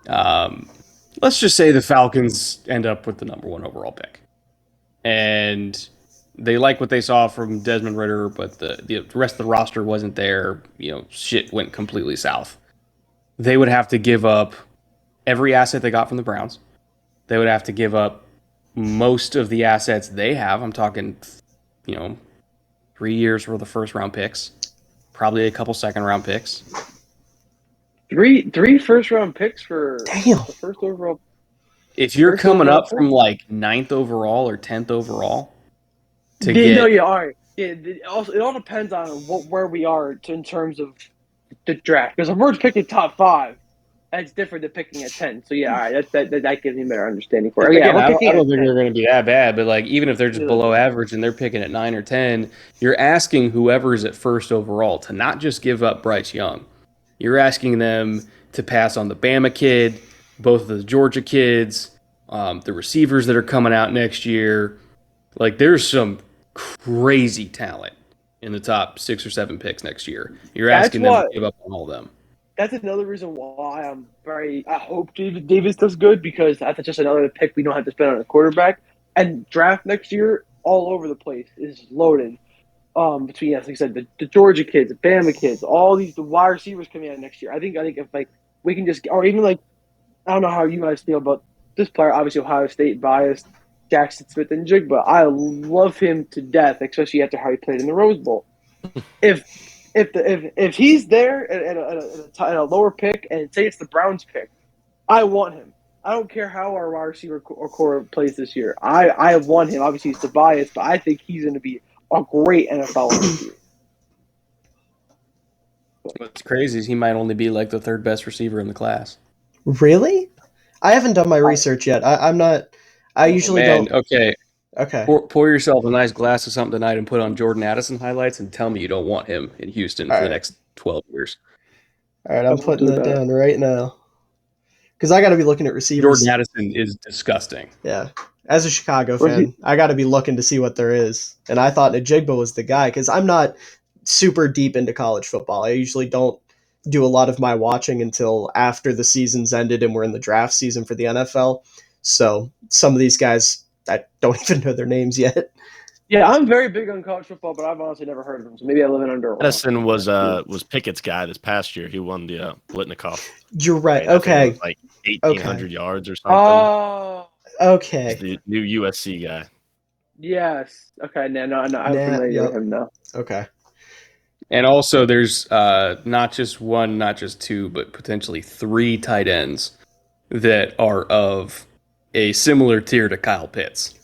the Falcons end up with the number 1 overall pick, and they like what they saw from Desmond Ridder, but the rest of the roster wasn't there. Shit went completely south. They would have to give up every asset they got from the Browns. They would have to give up most of the assets they have. I'm talking, 3 years worth of first-round picks, probably a couple second-round picks. Three first-round picks for Damn. The first overall. If you're coming up from like 9th overall or 10th overall to get... No, yeah, all right. Yeah, it all depends on where we are in terms of the draft. Because if we're picking top 5, that's different than picking at 10. So, yeah, all right, that gives me a better understanding for it. Again, I don't think they're going to be that bad, but like even if they're just below average and they're picking at 9 or 10, you're asking whoever's at first overall to not just give up Bryce Young. You're asking them to pass on the Bama kid, both of the Georgia kids, the receivers that are coming out next year. Like, there's some crazy talent in the top 6 or 7 picks next year. You're asking them to give up on all of them. That's another reason why I hope Davis does good, because that's just another pick we don't have to spend on a quarterback. And draft next year, all over the place, is loaded. Between, like I said, the Georgia kids, the Bama kids, all the wide receivers coming out next year. I think if like we can just, or even like, I don't know how you guys feel about this player. Obviously, Ohio State biased, Jackson Smith and Jig, but I love him to death, especially after how he played in the Rose Bowl. If he's there at a lower pick, and say it's the Browns pick, I want him. I don't care how our wide receiver core plays this year. I want him. Obviously, it's the bias, but I think he's going to be a great NFL receiver. What's crazy is he might only be like the 3rd best receiver in the class. Really? I haven't done my research yet. I'm not. I usually don't. Okay. Okay. Pour yourself a nice glass of something tonight and put on Jordan Addison highlights and tell me you don't want him in Houston for the next 12 years. All right, I'm putting that down right now. Because I got to be looking at receivers. Jordan Addison is disgusting. Yeah. As a Chicago fan, I got to be looking to see what there is. And I thought Najigba was the guy, because I'm not super deep into college football. I usually don't do a lot of my watching until after the season's ended and we're in the draft season for the NFL. So some of these guys, I don't even know their names yet. Yeah, I'm very big on college football, but I've honestly never heard of them. So maybe I live in under a rock. Addison was Pickett's guy this past year. He won the Blitnikoff. You're right. I think it Okay. was like 1,800 yards or something. Oh, Okay. He's the new USC guy. yes. Okay, no, I'm familiar with him now. Okay. And also, there's not just one, not just two, but potentially 3 tight ends that are of a similar tier to Kyle Pitts.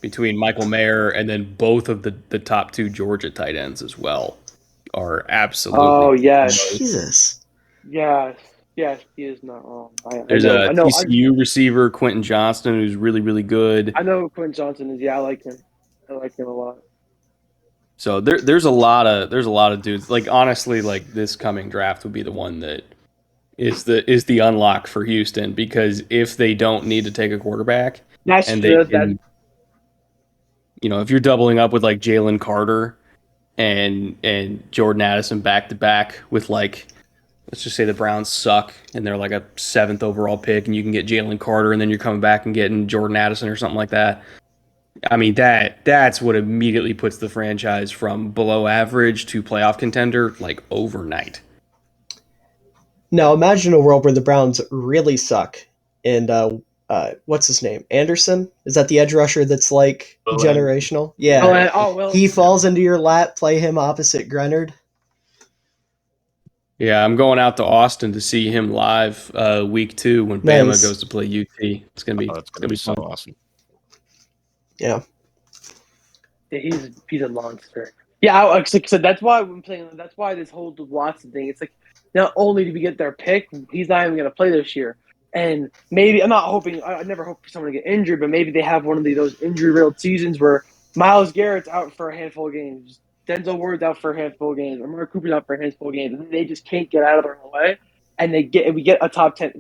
Between Michael Mayer and then both of the top 2 Georgia tight ends as well are absolutely. Oh, yes. Jesus. Yes, he is not wrong. There's a TCU receiver, Quentin Johnson, who's really, really good. I know who Quentin Johnson is. Yeah, I like him. I like him a lot. So there's a lot of dudes. Like, honestly, like, this coming draft would be the one that is the unlock for Houston, because if they don't need to take a quarterback, That's and true. they can, if you're doubling up with like Jalen Carter and Jordan Addison back to back with, like, let's just say the Browns suck and they're like a 7th overall pick, and you can get Jalen Carter, and then you're coming back and getting Jordan Addison or something like that. I mean, that's what immediately puts the franchise from below average to playoff contender, like, overnight. Now imagine a world where the Browns really suck, and what's his name? Anderson? Is that the edge rusher that's like generational? Yeah. Will. He falls into your lap. Play him opposite Grenard. Yeah, I'm going out to Austin to see him live week 2 when Bama goes to play UT. It's gonna be so fun. awesome. Yeah. He's a monster. Yeah, so that's why I'm saying that's why this whole Watson thing. It's like, not only did we get their pick, he's not even going to play this year. And maybe I'm not hoping. I never hope for someone to get injured, but maybe they have one of those injury-riddled seasons where Myles Garrett's out for a handful of games, Denzel Ward's out for a handful of games, or Mark Cooper's out for a handful of games, and they just can't get out of their own way. And we get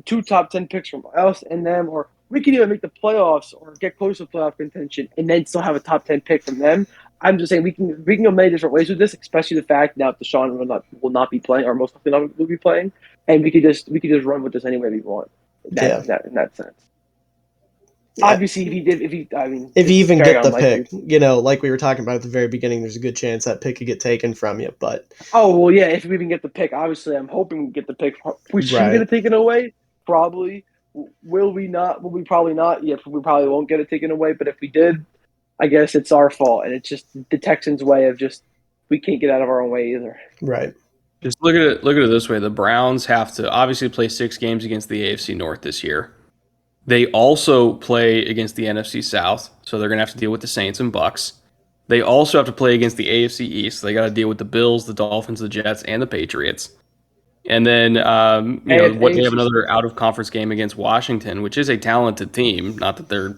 two top 10 picks from us and them, or we can even make the playoffs or get close to playoff contention and then still have a top 10 pick from them. I'm just saying we can go many different ways with this, especially the fact now that Deshaun will not be playing, or most likely not will be playing, and we could just run with this any way we want. In that sense. Yeah. Obviously, if he even get the pick, like we were talking about at the very beginning, there's a good chance that pick could get taken from you. But if we even get the pick, obviously, I'm hoping we get the pick. We should get it taken away, probably. Will we not? Will we probably not? Yeah, we probably won't get it taken away. But if we did, I guess it's our fault, and it's just the Texans' way of we can't get out of our own way either. Right. Just look at it this way: the Browns have to obviously play 6 games against the AFC North this year. They also play against the NFC South, so they're going to have to deal with the Saints and Bucks. They also have to play against the AFC East. So they got to deal with the Bills, the Dolphins, the Jets, and the Patriots. And then, they have another out-of-conference game against Washington, which is a talented team. Not that they're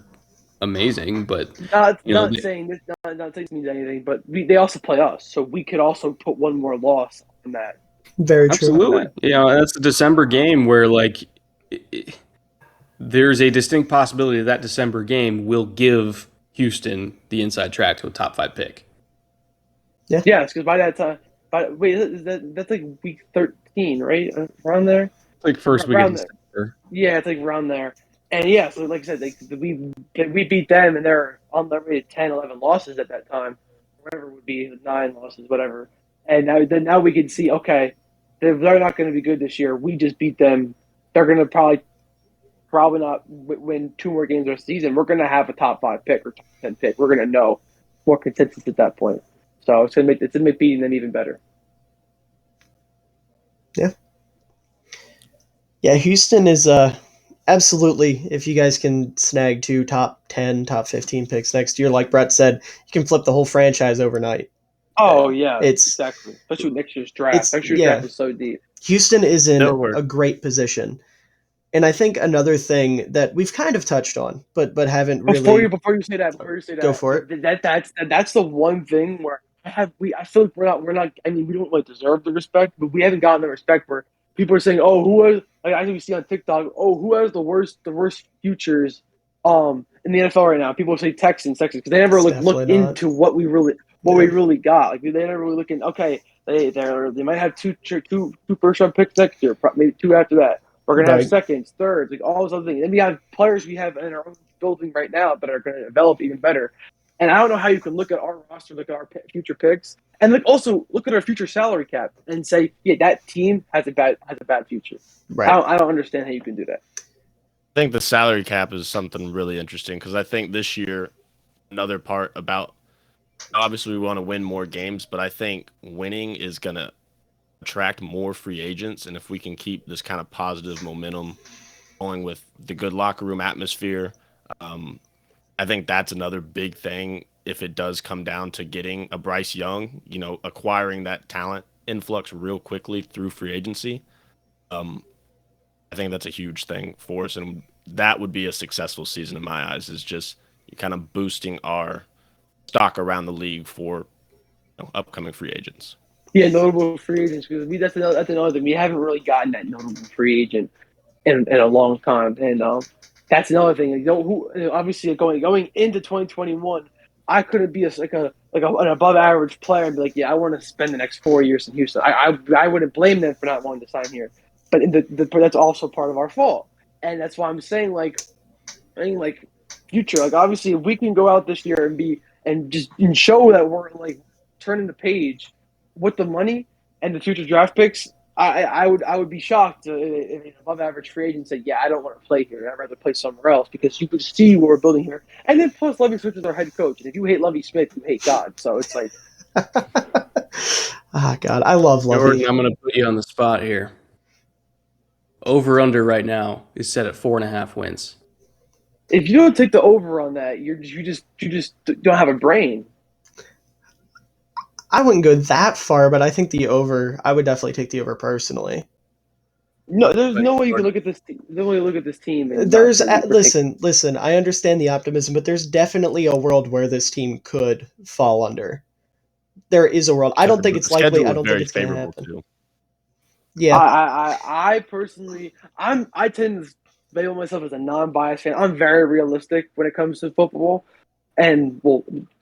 amazing, but not saying this means anything. But they also play us, so we could also put one more loss on that. Very true. Absolutely. That's the December game where there's a distinct possibility that December game will give Houston the inside track to a top 5 pick. Yeah. Yes, because by that time, that's like week 13, right? Around there. Like first week of December. Yeah, it's like around there. And yeah, so like I said, we beat them, and they're on their way to 10, 11 losses at that time. Whatever it would be, 9 losses, whatever. And now we can see, okay, they're not going to be good this year. We just beat them. They're going to probably not win 2 more games this season. We're going to have a top 5 pick or top 10 pick. We're going to know more consensus at that point. So it's going to make beating them even better. Yeah. Yeah, Houston is absolutely, if you guys can snag 2 top 10, top 15 picks next year, like Brett said, you can flip the whole franchise overnight. Oh, yeah, exactly. Especially with next year's draft. Next year's draft is so deep. Houston is in a great position. And I think another thing that we've kind of touched on, but haven't really. Before you say that, go for it. That's the one thing where I feel like we're not. I mean, we don't deserve the respect, but we haven't gotten the respect where people are saying, "Oh, who has?" I think we see on TikTok, "Oh, who has the worst futures in the NFL right now?" People say Texans because they never look into what we really what we really got. Like, they're really looking, okay, they might have two first-round picks next year, maybe two after that. We're going to have seconds, thirds, like all those other things. And we have players we have in our own building right now that are going to develop even better. And I don't know how you can look at our roster, look at our future picks, and also look at our future salary cap and say, yeah, that team has a bad future. Right. I don't understand how you can do that. I think the salary cap is something really interesting because I think this year, another part about obviously we want to win more games, but I think winning is going to attract more free agents. And if we can keep this kind of positive momentum going with the good locker room atmosphere, I think that's another big thing if it does come down to getting a Bryce Young, acquiring that talent influx real quickly through free agency. I think that's a huge thing for us, and that would be a successful season in my eyes, is just kind of boosting our stock around the league for upcoming free agents. Yeah, notable free agents, because that's another thing. We haven't really gotten that notable free agent in a long time, and that's another thing. Obviously going into 2021, I couldn't be an above average player and be like, yeah, I want to spend the next 4 years in Houston. I wouldn't blame them for not wanting to sign here. But that's also part of our fault, and that's why I'm saying future. Like, obviously, if we can go out this year and show that we're turning the page with the money and the future draft picks, I would be shocked if an above average free agent said, yeah, I don't want to play here. I'd rather play somewhere else, because you could see what we're building here. And then plus, Lovie Smith is our head coach, and if you hate Lovie Smith, you hate God. So it's like, God, I love Lovie. Jordan, I'm going to put you on the spot here. Over-under right now is set at 4.5 wins. If you don't take the over on that, you just don't have a brain. I wouldn't go that far, but I think the over. I would definitely take the over personally. No, there's no way you can look at this. No way to look at this team. Listen. I understand the optimism, but there's definitely a world where this team could fall under. There is a world. I don't think it's likely. I don't think it's going to happen. Too. Yeah, I personally, I tend to label myself as a non-biased fan. I'm very realistic when it comes to football, and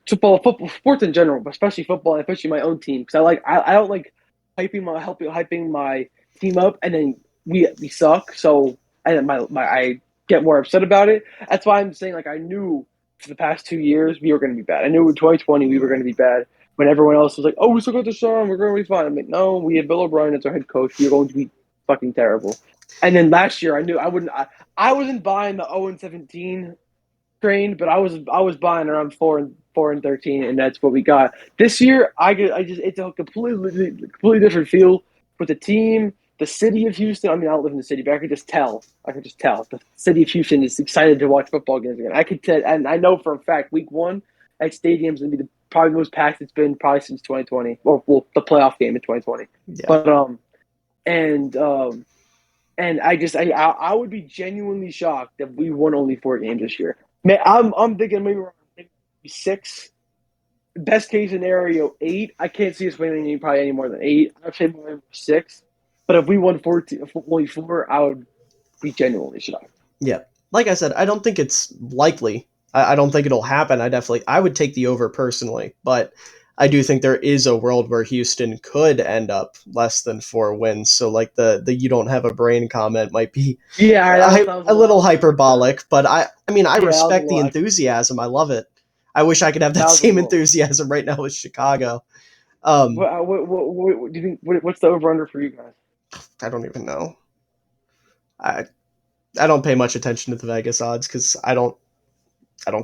football, sports in general, but especially football, and especially my own team, because I don't like hyping my team up and then we suck. So I get more upset about it. That's why I'm saying, I knew for the past 2 years we were going to be bad. I knew in 2020 we were going to be bad. When everyone else was like, oh, we still got Deshaun, we're going to be fine. I'm like, no, we have Bill O'Brien as our head coach. We're going to be fucking terrible. And then last year, I knew I wasn't buying the 0-17 train, but I was buying around 4-13, and that's what we got. This year, it's a completely different feel with the team, the city of Houston. I mean, I don't live in the city, but I could just tell. The city of Houston is excited to watch football games again. I could tell, and I know for a fact, week 1, that stadium's going to be probably the most packed it's been probably since 2020, or the playoff game in 2020. Yeah. But and I would be genuinely shocked if we won only 4 games this year. Man, I'm thinking maybe 6. Best case scenario 8. I can't see us winning probably any more than 8. I'd say more 6. But if we won only 4, I would be genuinely shocked. Yeah, like I said, I don't think it's likely. I don't think it'll happen. I would take the over personally, but I do think there is a world where Houston could end up less than 4 wins. So the you don't have a brain comment might be a little hyperbolic, but I respect the enthusiasm. I love it. I wish I could have that same enthusiasm right now with Chicago. What do you think? What's the over under for you guys? I don't even know. I don't pay much attention to the Vegas odds because I don't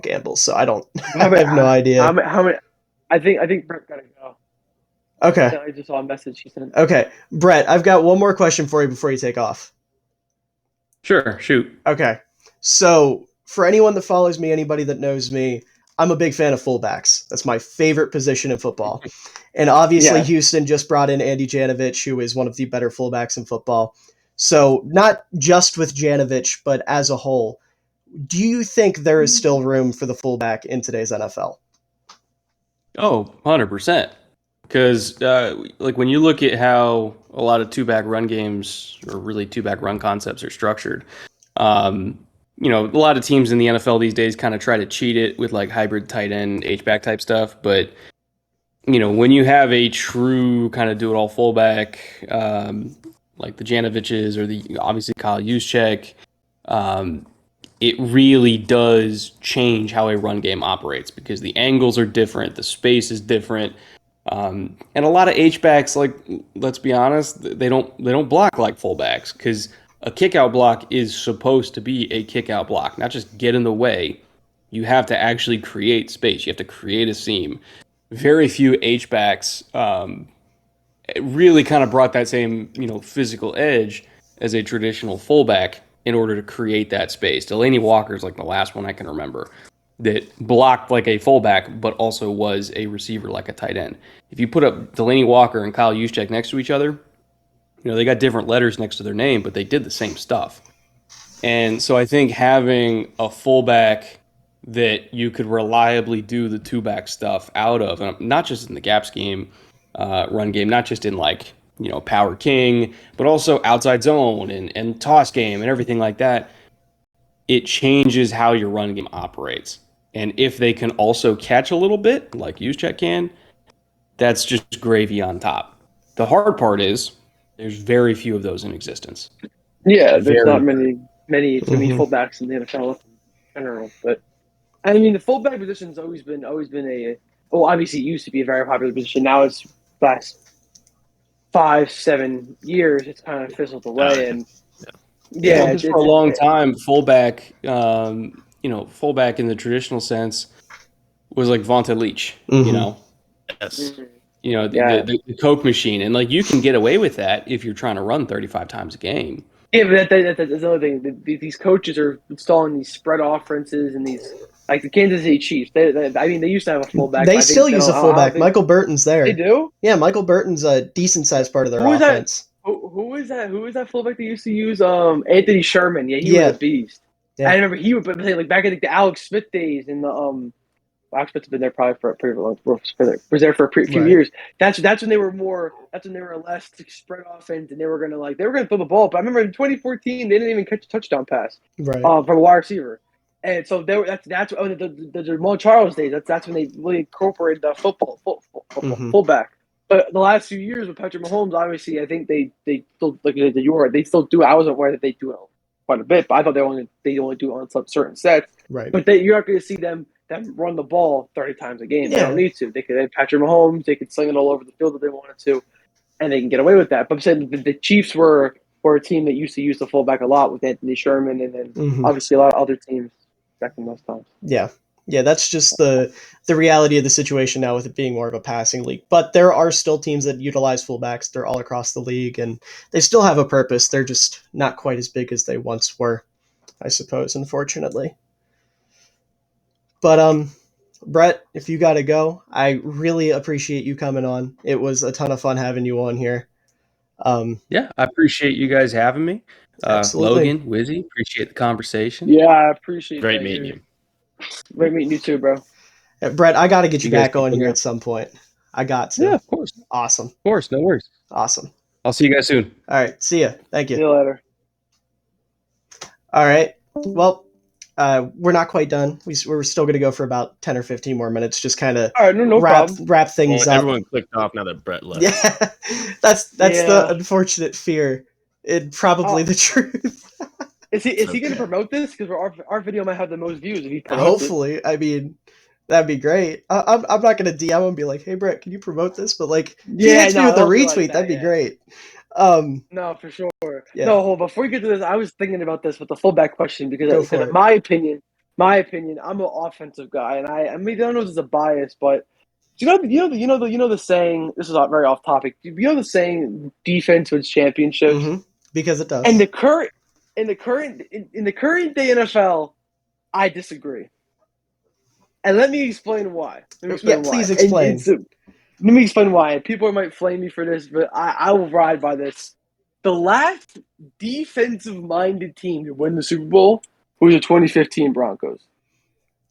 gamble, so I have no idea. How many? I think Brett gotta go. Okay. I just saw a message she sent. Okay, Brett, I've got one more question for you before you take off. Sure, shoot. Okay, so for anyone that follows me, anybody that knows me, I'm a big fan of fullbacks. That's my favorite position in football. And obviously Houston just brought in Andy Janovich, who is one of the better fullbacks in football. So not just with Janovich, but as a whole, do you think there is still room for the fullback in today's NFL? Oh, 100%. Because when you look at how a lot of two-back run games, or really two-back run concepts, are structured, a lot of teams in the NFL these days kind of try to cheat it with hybrid tight end, H-back type stuff. But when you have a true kind of do-it-all fullback, like the Janoviches or the obviously Kyle Juszczyk, it really does change how a run game operates because the angles are different, the space is different, and a lot of H-backs, like, let's be honest, they don't block like fullbacks because a kick-out block is supposed to be a kick-out block, not just get in the way. You have to actually create space. You have to create a seam. Very few H-backs really kind of brought that same, physical edge as a traditional fullback in order to create that space. Delaney Walker's like the last one I can remember that blocked like a fullback, but also was a receiver like a tight end. If you put up Delaney Walker and Kyle Juszczyk next to each other, they got different letters next to their name, but they did the same stuff. And so I think having a fullback that you could reliably do the two-back stuff out of, and not just in the gap scheme, run game, not just in like, power king, but also outside zone and toss game and everything like that, it changes how your run game operates. And if they can also catch a little bit, like Juszczyk can, that's just gravy on top. The hard part is there's very few of those in existence. Yeah, there's not many fullbacks in the NFL in general, but I mean, the fullback position's always been obviously it used to be a very popular position. Now it's last 5-7 years, it's kind of fizzled away. And for a long time, fullback, fullback in the traditional sense was like Vontae Leach, Yes. The Coke machine. And like you can get away with that if you're trying to run 35 times a game. Yeah, but that's another thing. These coaches are installing these spread offenses and these, like the Kansas City Chiefs. They used to have a fullback. They still use a fullback. Michael Burton's there. They do? Yeah, Michael Burton's a decent sized part of their offense. Who is that? Who is that fullback they used to use? Anthony Sherman. Yeah, he was a beast. Yeah. I remember he would like back in the Alex Smith days and the Alex Smith's been there probably for a pretty long. Was there for a few years. That's when they were more. That's when they were less spread offense, and they were gonna throw the ball. But I remember in 2014 they didn't even catch a touchdown pass from a wide receiver, and so that's the Jamal Charles days. That's when they really incorporated the fullback. But the last few years with Patrick Mahomes, obviously, I think they still they still do. I wasn't aware that they do it quite a bit, but I thought they only do it on some certain sets. Right. But you're not going to see them run the ball 30 times a game. They don't need to. They could have Patrick Mahomes. They could sling it all over the field if they wanted to, and they can get away with that. But I'm saying the Chiefs were a team that used to use the fullback a lot with Anthony Sherman, and then obviously a lot of other teams back in those times. Yeah, that's just the reality of the situation now with it being more of a passing league. But there are still teams that utilize fullbacks. They're all across the league, and they still have a purpose. They're just not quite as big as they once were, I suppose, unfortunately. But Brett, if you got to go, I really appreciate you coming on. It was a ton of fun having you on here. Yeah, I appreciate you guys having me. Absolutely. Logan, Wizzy, appreciate the conversation. Yeah, I appreciate Great meeting you. Great meeting you too, bro. Brett, I got to get you back on here at some point. I got to. Yeah, of course. Awesome. Of course, no worries. Awesome. I'll see you guys soon. All right, see ya. Thank you. See you later. All right. Well, we're not quite done. We're still going to go for about 10 or 15 more minutes, just kind of wrap things up. Everyone clicked off now that Brett left. Yeah, that's the unfortunate fear. It's probably the truth. Is he going to promote this? Because our video might have the most views if he promotes Hopefully. It. I mean, that'd be great. I'm not going to DM him and be like, hey, Brett, can you promote this? But like, if he hits me with a retweet, like that'd be great. No, for sure. Yeah. No, hold on. Before we get to this, I was thinking about this with the fullback question because in my opinion, I'm an offensive guy, and I mean, I don't know if it's a bias, but you know the saying. This is not very off topic. You know the saying, "Defense wins championships," because it does. And in the current day NFL, I disagree. And let me explain why. Please explain. Let me explain why. People might flame me for this, but I will ride by this. The last defensive-minded team to win the Super Bowl was the 2015 Broncos.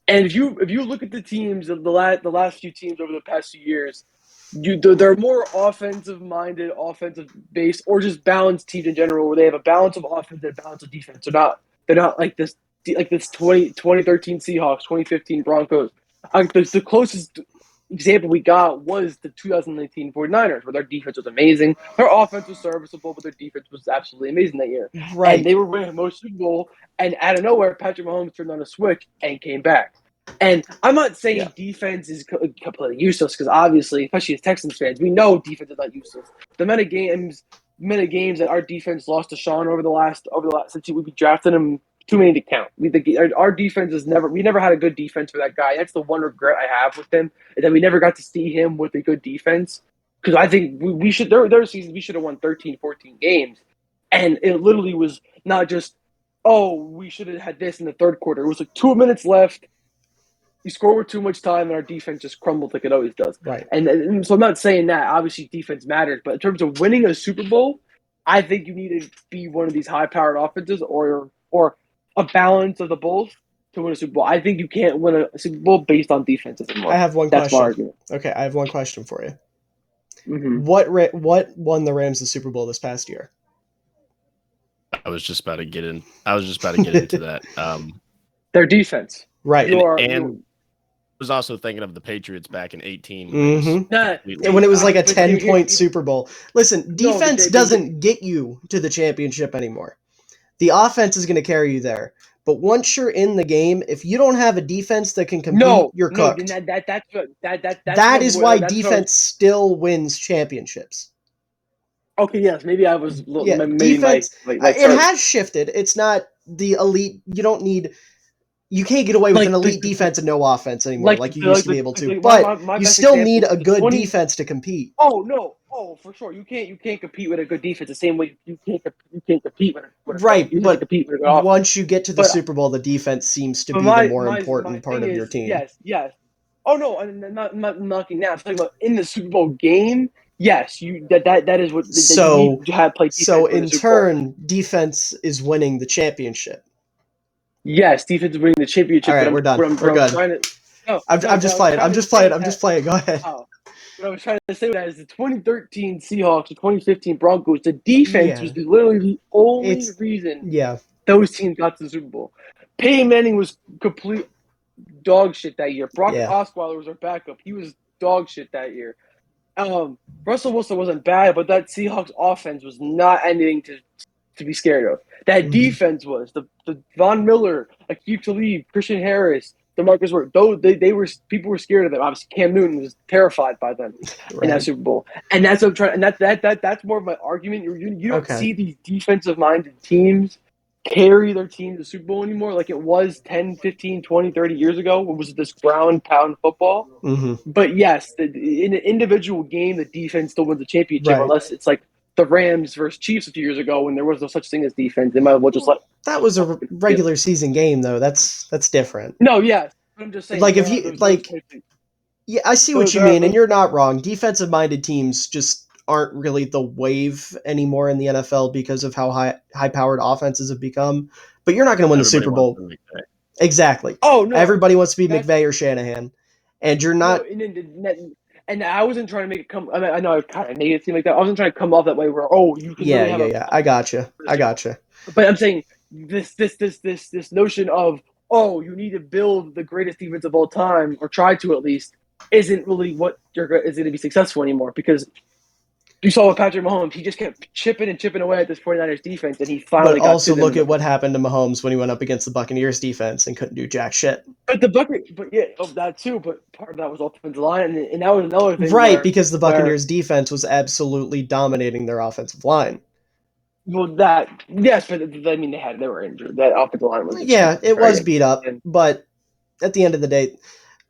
And if you look at the teams, the last few teams over the past few years, they're more offensive-minded, offensive-based, or just balanced teams in general, where they have a balance of offense and a balance of defense. They're not like this 2013 Seahawks, 2015 Broncos. The closest example we got was the 2019 49ers, where their defense was amazing. Their offense was serviceable, but their defense was absolutely amazing that year. Right. And they were winning most Super Bowl, and out of nowhere, Patrick Mahomes turned on a switch and came back. And I'm not saying defense is completely useless, because obviously, especially as Texans fans, we know defense is not useless. The many games that our defense lost to Sean over the last since we drafted him, too many to count. Our defense we never had a good defense for that guy. That's the one regret I have with him, is that we never got to see him with a good defense. Because I think we should, their season, we should have won 13, 14 games. And it literally was not just, we should have had this in the third quarter. It was like 2 minutes left. You score with too much time, and our defense just crumbled like it always does. Right. And so I'm not saying that. Obviously, defense matters. But in terms of winning a Super Bowl, I think you need to be one of these high-powered offenses or a balance of the both to win a Super Bowl. I think you can't win a Super Bowl based on defense anymore. I have one That's question. My argument. Okay, I have one question for you. Mm-hmm. What won the Rams the Super Bowl this past year? I was just about to get into that. Their defense. Right. And I was also thinking of the Patriots back in 18. Mm-hmm. When it was like a 10-point Super Bowl. Listen, defense doesn't get you to the championship anymore. The offense is going to carry you there. But once you're in the game, if you don't have a defense that can compete, you're cooked. That is why defense still wins championships. Okay, yes, maybe I was. Defense. It has shifted. It's not the elite. You can't get away with an elite defense and no offense anymore, like you used to be able to. But you still need a good defense to compete. Oh no! Oh, for sure. You can't compete with a good defense the same way you can't compete with right. But compete with once you get to the Super Bowl, the defense seems to be the more important part of your team. Yes. Oh no, I'm not knocking that. I'm talking about in the Super Bowl game. Yes, that is what. So you have played. So in turn, defense is winning the championship. Yes, defense is winning the championship. All right, we're done. We're good. I'm just playing. I'm just playing. Go ahead. What I was trying to say is the 2013 Seahawks, the 2015 Broncos, the defense was literally the only reason those teams got to the Super Bowl. Peyton Manning was complete dog shit that year. Brock Osweiler was our backup. He was dog shit that year. Russell Wilson wasn't bad, but that Seahawks offense was not anything to be scared of. That defense was the Von Miller, Aqib Talib, Christian Harris, DeMarcus Ware. People were scared of them. Obviously, Cam Newton was terrified by them in that Super Bowl, and that's what I'm trying. And that's more of my argument. You don't see these defensive-minded teams carry their team to the Super Bowl anymore like it was 10, 15, 20, 30 years ago. It was this ground-pound football. Mm-hmm. But yes, in an individual game, the defense still wins the championship unless it's like the Rams versus Chiefs a few years ago when there was no such thing as defense. They might as well just let. That was a regular season game, though. That's different. No, yes. I'm just saying. Like, if you, like, yeah, I see what you mean, and you're not wrong. Defensive-minded teams just aren't really the wave anymore in the NFL because of how high-powered offenses have become. But you're not going to win the Super Bowl. Exactly. Oh, no. Everybody wants to be McVay or Shanahan. And you're not... No, and I wasn't trying to make it come... I know I kind of made it seem like that. I wasn't trying to come off that way where, you can really have I gotcha. But I'm saying this notion of, you need to build the greatest defense of all time, or try to at least, isn't really what is going to be successful anymore. Because you saw with Patrick Mahomes, he just kept chipping away at this 49ers defense, and he finally got also look at what happened to Mahomes when he went up against the Buccaneers defense and couldn't do jack shit. But that too. But part of that was offensive line, and that was another thing. Right, because the Buccaneers defense was absolutely dominating their offensive line. Well, but I mean they were injured. That offensive line was it was beat up, but at the end of the day,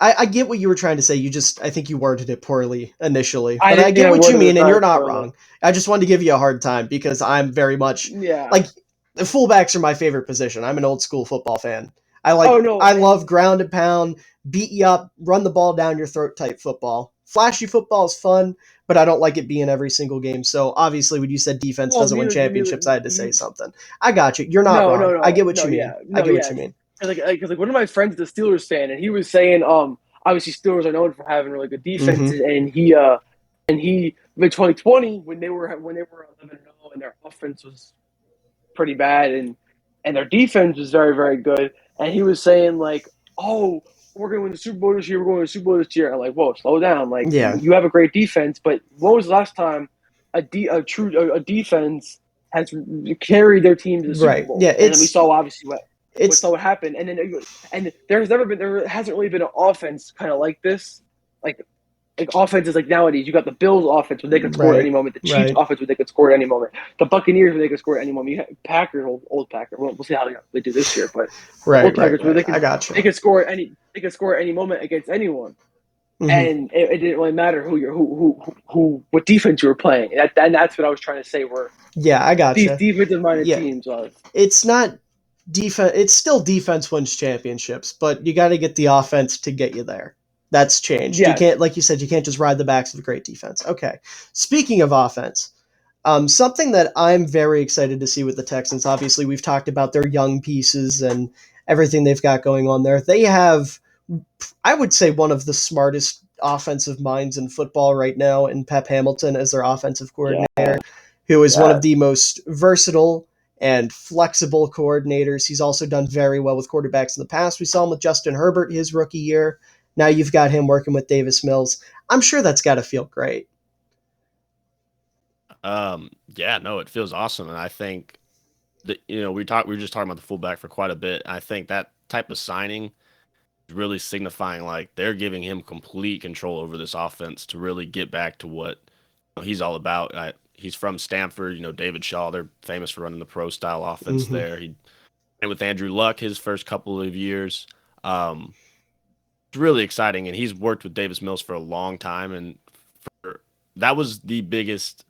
I get what you were trying to say. I think you worded it poorly initially, but I get what you mean, and you're not wrong. I just wanted to give you a hard time because I'm very much like the fullbacks are my favorite position. I'm an old school football fan. I love ground and pound, beat you up, run the ball down your throat type football. Flashy football is fun, but I don't like it being every single game. So obviously, when you said defense doesn't win championships, I had to say something. I got you. You're not wrong. No, I get what you mean. I get what you mean. Because one of my friends is a Steelers fan, and he was saying, obviously Steelers are known for having really good defenses, and he in 2020 when they were 11-0 and their offense was pretty bad, and their defense was very, very good, and he was saying like oh, we're going to win the Super Bowl this year. We're going to the Super Bowl this year. I'm like, whoa, slow down. Like, Yeah. you have a great defense, but when was the last time a defense has carried their team to the Super Bowl? Yeah, and then we saw obviously what happened. And then there hasn't really been an offense kind of like this, like offenses like nowadays. You got the Bills offense where they could score at any moment. The Chiefs offense where they could score at any moment. The Buccaneers where they could score at any moment. You have Packers, old Packers. We'll see how they do this year, but old Packers where they could score at any. They could score at any moment against anyone. Mm-hmm. And it didn't really matter what defense you were playing. And that's what I was trying to say. I got these defensive-minded teams are. It's not defense. It's still defense wins championships, but you got to get the offense to get you there. That's changed. Yeah. You can't, like you said, you can't just ride the backs of a great defense. Okay. Speaking of offense, something that I'm very excited to see with the Texans. Obviously, we've talked about their young pieces and everything they've got going on there. They have, I would say, one of the smartest offensive minds in football right now in Pep Hamilton as their offensive coordinator, who is one of the most versatile and flexible coordinators. He's also done very well with quarterbacks in the past. We saw him with Justin Herbert his rookie year. Now you've got him working with Davis Mills. I'm sure that's got to feel great. It feels awesome. And I think that, we were just talking about the fullback for quite a bit. I think that type of signing is really signifying like they're giving him complete control over this offense to really get back to what he's all about. He's from Stanford, David Shaw. They're famous for running the pro style offense there. He and with Andrew Luck his first couple of years. It's really exciting, and he's worked with Davis Mills for a long time, and that was the biggest.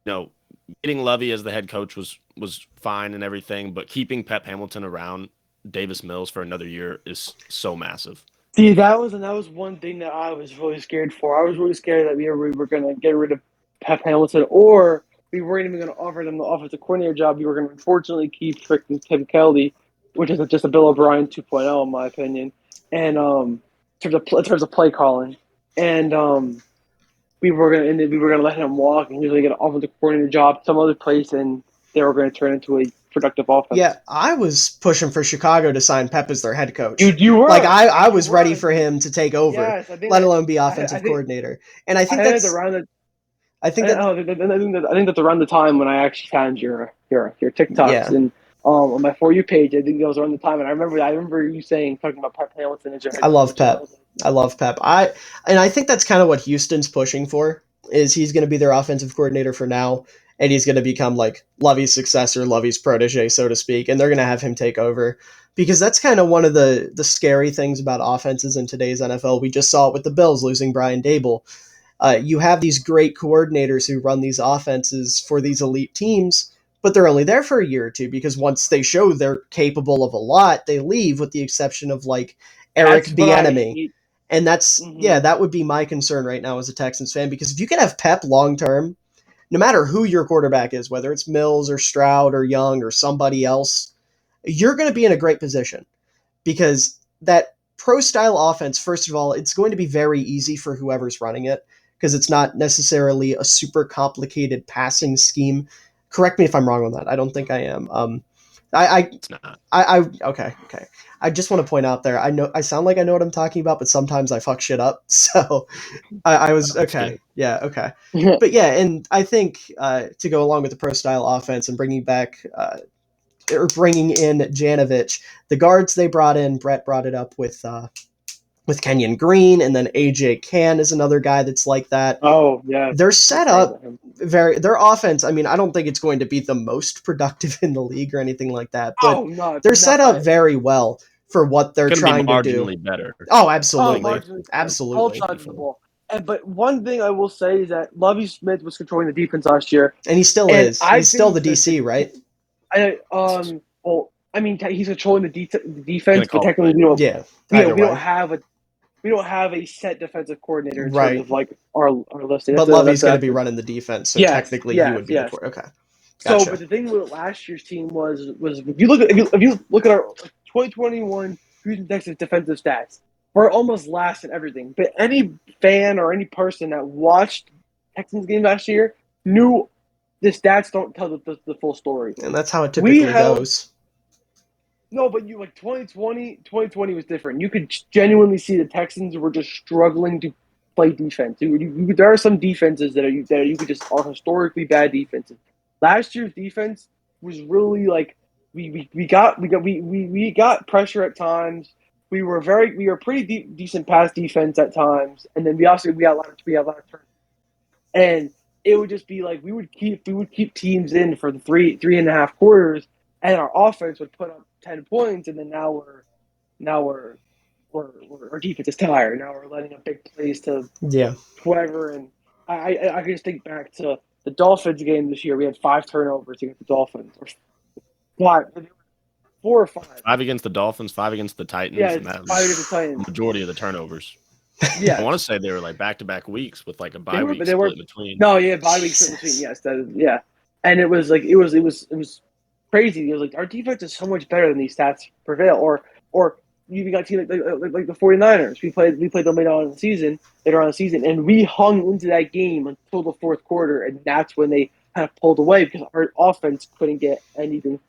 Getting Lovey as the head coach was fine and everything, but keeping Pep Hamilton around Davis Mills for another year is so massive. See, that was one thing that I was really scared for. I was really scared that we were going to get rid of Pep Hamilton, or we weren't even going to offer them the offensive coordinator job. We were going to unfortunately keep freaking Tim Kelly, which is just a Bill O'Brien 2.0 in my opinion, and in terms of play calling, and we were gonna let him walk and usually get an offensive coordinator job some other place, and they were going to turn into a productive offense. Yeah, I was pushing for Chicago to sign Pep as their head coach. You were. Like I was ready for him to take over, let alone be offensive coordinator. And I think that's around. I think that's around the time when I actually found your TikToks and on my For You page. I think that was around the time, and I remember you talking about Pep Hamilton as your head coach. I love Pep. I think that's kind of what Houston's pushing for. Is he's going to be their offensive coordinator for now, and he's going to become like Lovey's successor, Lovey's protege, so to speak, and they're going to have him take over, because that's kind of one of the scary things about offenses in today's NFL. We just saw it with the Bills losing Brian Dable. You have these great coordinators who run these offenses for these elite teams, but they're only there for a year or two, because once they show they're capable of a lot, they leave, with the exception of like Eric Bieniemy. And that's, that would be my concern right now as a Texans fan, because if you can have Pep long-term, no matter who your quarterback is, whether it's Mills or Stroud or Young or somebody else, you're going to be in a great position, because that pro-style offense, first of all, it's going to be very easy for whoever's running it, because it's not necessarily a super complicated passing scheme. Correct me if I'm wrong on that. I don't think I am. Okay. I just want to point out there, I know I sound like I know what I'm talking about, but sometimes I fuck shit up. So I was okay. Yeah. Okay. But yeah. And I think to go along with the pro style offense and bringing in Janovich, the guards they brought in, Brett brought it up with Kenyon Green, and then AJ Cann is another guy that's like that. Oh yeah. They're set up their offense. I mean, I don't think it's going to be the most productive in the league or anything like that, but they're set up very well for what they're trying to do. Marginally better. Oh, absolutely. Absolutely. But one thing I will say is that Lovie Smith was controlling the defense last year. And he still is. He's still the DC, right? He's controlling the defense, but technically we don't have a set defensive coordinator in terms of like our listing. But Lovey's going to be running the defense, so technically he would be the quarterback. Okay. Gotcha. So, but the thing with last year's team was if you look at our 2021 Houston Texans defensive stats, we're almost last in everything. But any fan or any person that watched Texans game last year knew the stats don't tell the full story. And that's how it typically goes. No, but you like 2020 was different. You could genuinely see the Texans were just struggling to play defense. There are some defenses that you could just are historically bad defenses. Last year's defense was really like we got pressure at times. We were pretty decent pass defense at times, and then we had a lot of turnovers. And it would just be like we would keep teams in for the three and a half quarters, and our offense would put up 10 points, and then now we're our defense is tired. Now we're letting up big plays to whoever, and I can just think back to the Dolphins game this year. We had 5 turnovers against the Dolphins, or 5, 4 or 5. 5 against the Dolphins, 5 against the Titans. Yeah, and that 5 against the Titans. The majority of the turnovers. Yeah, I want to say they were like back-to-back weeks with like a bye week split in between. No, yeah, bye week split in between. Yes, yeah, and it was like it was crazy. It was like our defense is so much better than these stats prevail. Or you got teams like the 49ers. We played them later on in the season, and we hung into that game until the fourth quarter, and that's when they kind of pulled away because our offense couldn't get anything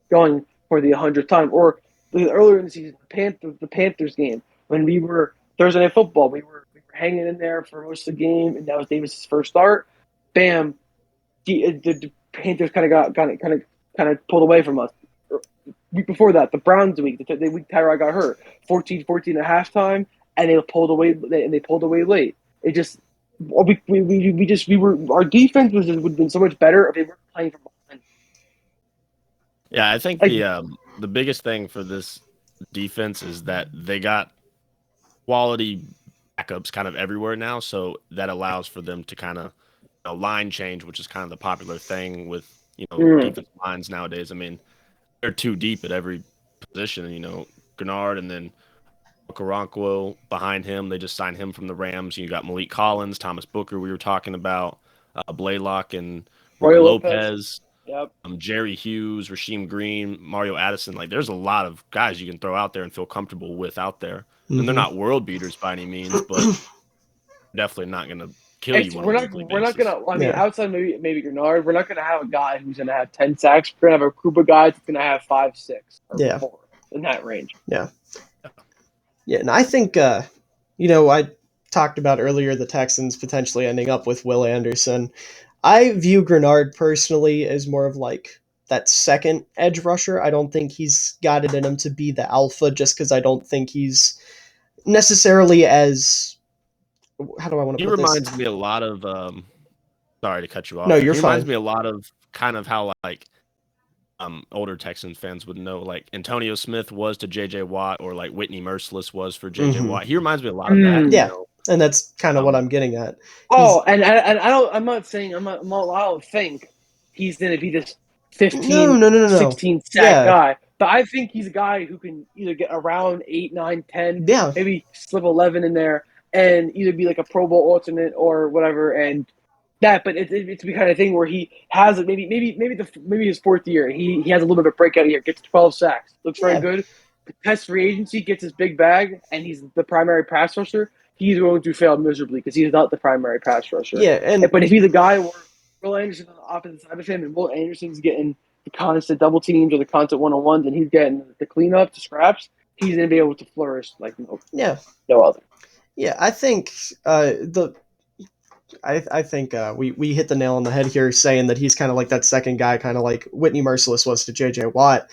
going for the 100th time. Or earlier in the season, the Panthers game when we were Thursday Night Football, we were hanging in there for most of the game, and that was Davis's first start. Bam, the Panthers kind of pulled away from us. Week before that, the Browns week, the week Tyrod got hurt, 14 at halftime, and they pulled away late. It just our defense would have been so much better if they weren't playing from behind. Yeah, I think the biggest thing for this defense is that they got quality backups kind of everywhere now, so that allows for them to kind of line change, which is kind of the popular thing with defensive lines nowadays. I mean, they're too deep at every position. Gennard and then Okoronkwo behind him. They just signed him from the Rams. You got Malik Collins, Thomas Booker. We were talking about Blaylock and Roy Lopez. Yep. Jerry Hughes, Rasheem Green, Mario Addison. Like, there's a lot of guys you can throw out there and feel comfortable with out there. Mm-hmm. And they're not world beaters by any means, but definitely not going to kill you. We're not going to. I mean, outside maybe Gennard, we're not going to have a guy who's going to have 10 sacks. We're going to have a group of guys that's going to have 5, 6, or 4 in that range. Yeah. Yeah, and I think I talked about earlier the Texans potentially ending up with Will Anderson. I view Gennard personally as more of like that second edge rusher. I don't think he's got it in him to be the alpha, just because I don't think he's necessarily as. How do I want to put this? He reminds me a lot of. Sorry to cut you off. No, you're fine. He reminds me a lot of kind of how like older Texans fans would know, like Antonio Smith was to J.J. Watt, or like Whitney Merciless was for J.J. Watt. He reminds me a lot of that. Yeah. And that's kind of what I'm getting at. And I'm not saying I don't think he's going to be this 15, 16 sack guy. But I think he's a guy who can either get around 8, 9, 10, maybe slip 11 in there, and either be like a Pro Bowl alternate or whatever. And that, but it's the kind of thing where he has maybe his fourth year, he has a little bit of a breakout year, gets 12 sacks, looks very good. Tests free agency, gets his big bag, and he's the primary pass rusher. He's going to fail miserably because he's not the primary pass rusher. Yeah, but if he's a guy where Will Anderson on the opposite side of him, and Will Anderson's getting the constant double teams or the constant one-on-ones, and he's getting the cleanup, the scraps, he's going to be able to flourish like no other. Yeah, I think we hit the nail on the head here, saying that he's kind of like that second guy, kind of like Whitney Merciless was to J.J. Watt.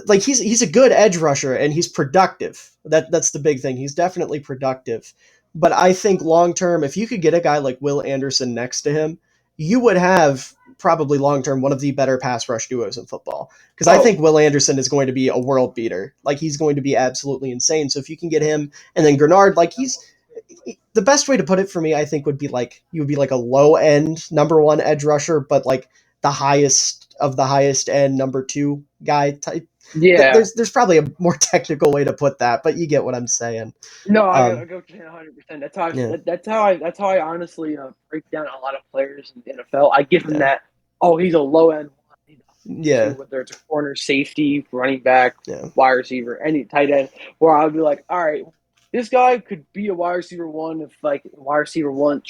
Like he's a good edge rusher and he's productive. That's the big thing. He's definitely productive. But I think long term, if you could get a guy like Will Anderson next to him, you would have probably long term one of the better pass rush duos in football. Because I think Will Anderson is going to be a world beater. Like, he's going to be absolutely insane. So if you can get him, and then Gennard, like, the best way to put it for me, I think, would be like you would be like a low end number 1 edge rusher, but like the highest of the highest end number 2 guy type. Yeah, there's probably a more technical way to put that, but you get what I'm saying. No, I go 100%. That's how I honestly break down a lot of players in the NFL. I give him that. Oh, he's a low end one. Yeah, whether it's a corner, safety, running back, wide receiver, any tight end. Where I'll be like, all right, this guy could be a wide receiver 1 if true wide receiver 1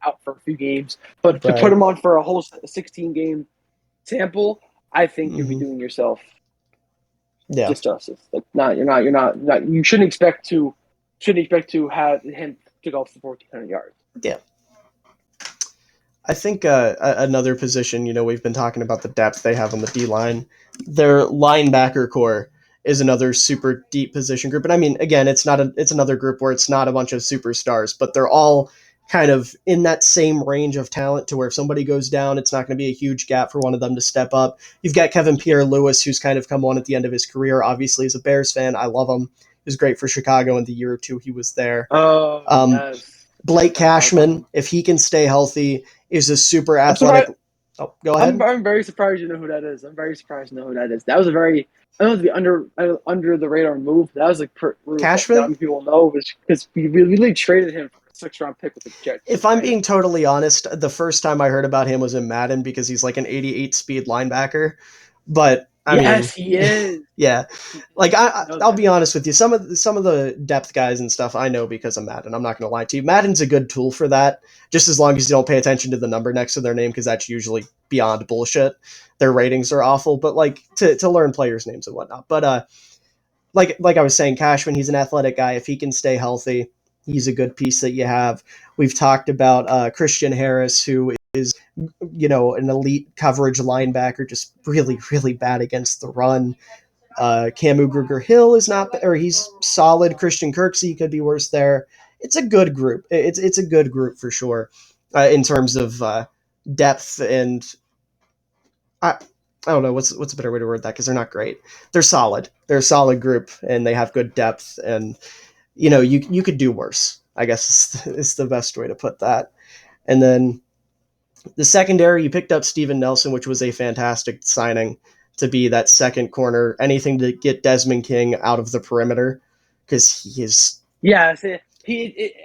out for a few games, but to put him on for a whole 16 game sample, I think you'll be doing yourself justice. Like, you shouldn't expect to have him to go for 1,400 yards. Yeah. I think another position, we've been talking about the depth they have on the D-line. Their linebacker core is another super deep position group. And I mean, again, it's another group where it's not a bunch of superstars, but they're all kind of in that same range of talent to where if somebody goes down, it's not going to be a huge gap for one of them to step up. You've got Kevin Pierre-Louis, who's kind of come on at the end of his career. Obviously, as a Bears fan, I love him. He was great for Chicago in the year or two he was there. Yes. Blake Cashman, if he can stay healthy, is a super athletic. Oh, go ahead. I'm very surprised you know who that is. That was a very, I don't know, the under the radar move. That was like Cashman. People know because we really traded him for a 6th-round pick with the Jets. If I'm being totally honest, the first time I heard about him was in Madden because he's like an 88 speed linebacker. But I mean, he is. Yeah, like I'll be honest with you. Some of the depth guys and stuff I know because of Madden. I'm not going to lie to you. Madden's a good tool for that, just as long as you don't pay attention to the number next to their name because that's usually beyond bullshit. Their ratings are awful, but like to learn players' names and whatnot. But like I was saying, Cashman, he's an athletic guy. If he can stay healthy, he's a good piece that you have. We've talked about Christian Harris, who is an elite coverage linebacker, just really, really bad against the run. Camu Grugier-Hill is not, or he's solid. Christian Kirksey could be worse there. It's a good group. It's a good group for sure in terms of depth, and I don't know what's a better way to word that because they're not great. They're solid. They're a solid group, and they have good depth, and you could do worse, I guess is the best way to put that. And then the secondary, you picked up Steven Nelson, which was a fantastic signing to be that second corner. Anything to get Desmond King out of the perimeter because he is. Yeah,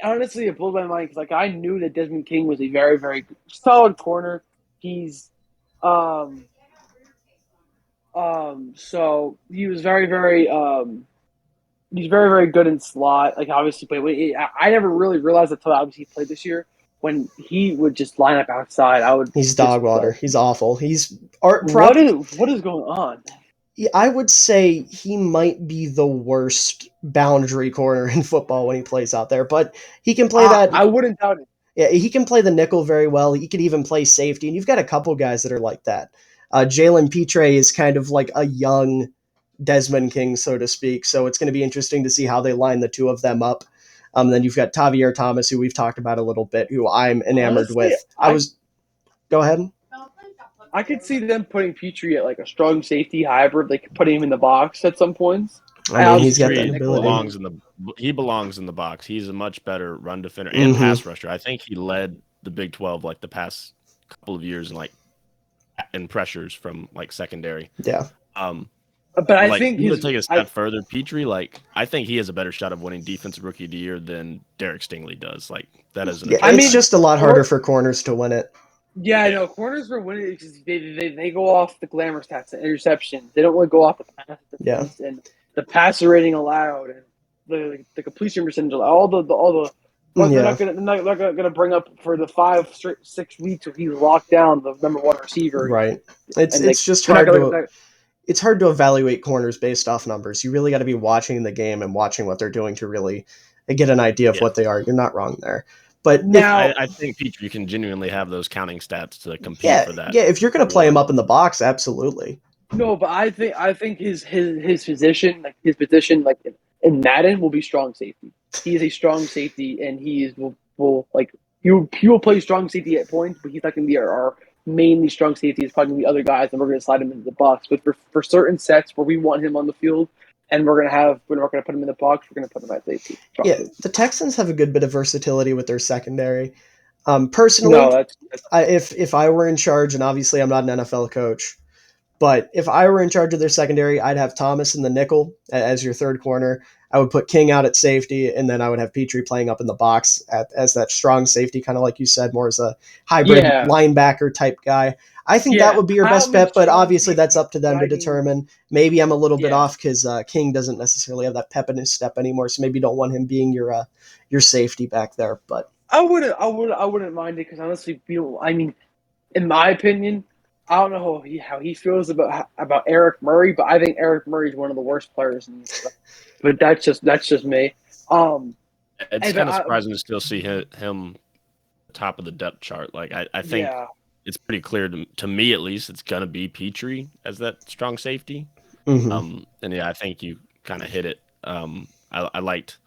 honestly, it blew my mind because like I knew that Desmond King was a very, very solid corner. He's so he was very, very he's very, very good in slot. Like obviously, but I never really realized until obviously he played this year. When he would just line up outside, He's dog water. He's awful. What is going on? I would say he might be the worst boundary corner in football when he plays out there, but he can play that. I wouldn't doubt it. Yeah, he can play the nickel very well. He could even play safety, and you've got a couple guys that are like that. Jalen Petre is kind of like a young Desmond King, so to speak. So it's going to be interesting to see how they line the two of them up. Then you've got Tavier Thomas, who we've talked about a little bit, who I'm enamored with. Go ahead. I could see them putting Petrie at like a strong safety hybrid. They could put him in the box at some points. I mean, he's got that ability. He belongs in the box. He's a much better run defender and pass rusher. I think he led the Big 12 like the past couple of years in pressures from like secondary. Yeah. But I think he's take a step further. Petrie, I think he has a better shot of winning Defensive Rookie of the Year than Derek Stingley does. Like that is. It's just a lot harder for corners to win it. Yeah, I know. Corners for winning because they go off the glamour stats and interceptions. They don't really go off the pass and the passer rating allowed and the completion percentage. All the. But they're not gonna bring up for the 6 weeks where he's locked down the number one receiver. Right. It's just hard to. It's hard to evaluate corners based off numbers. You really got to be watching the game and watching what they're doing to really get an idea of what they are. You're not wrong there. But now I think Petrie can genuinely have those counting stats to compete for that. Yeah, if you're going to play him up in the box, absolutely. No, but I think his position, like in Madden, will be strong safety. He is a strong safety, and he will play strong safety at points, but he's not going to be our mainly strong safety. Is probably going to be other guys, and we're going to slide him into the box. But for certain sets where we want him on the field, and we're not going to put him in the box, we're going to put him at safety. The Texans have a good bit of versatility with their secondary. Personally, if I were in charge, and obviously I'm not an NFL coach, but if I were in charge of their secondary, I'd have Thomas in the nickel as your third corner. I would put King out at safety, and then I would have Petrie playing up in the box as that strong safety, kind of like you said, more as a hybrid linebacker type guy. I think that would be your best bet, but obviously that's up to them to determine. Maybe I'm a little bit off because King doesn't necessarily have that pep in his step anymore, so maybe you don't want him being your safety back there. But I wouldn't mind it because honestly, in my opinion, I don't know how he feels about Eric Murray, but I think Eric Murray is one of the worst players in this stuff. But that's just me. It's kind of surprising to still see him top of the depth chart. Like I think it's pretty clear to me, at least, it's gonna be Petrie as that strong safety. And yeah, I think you kind of hit it. I liked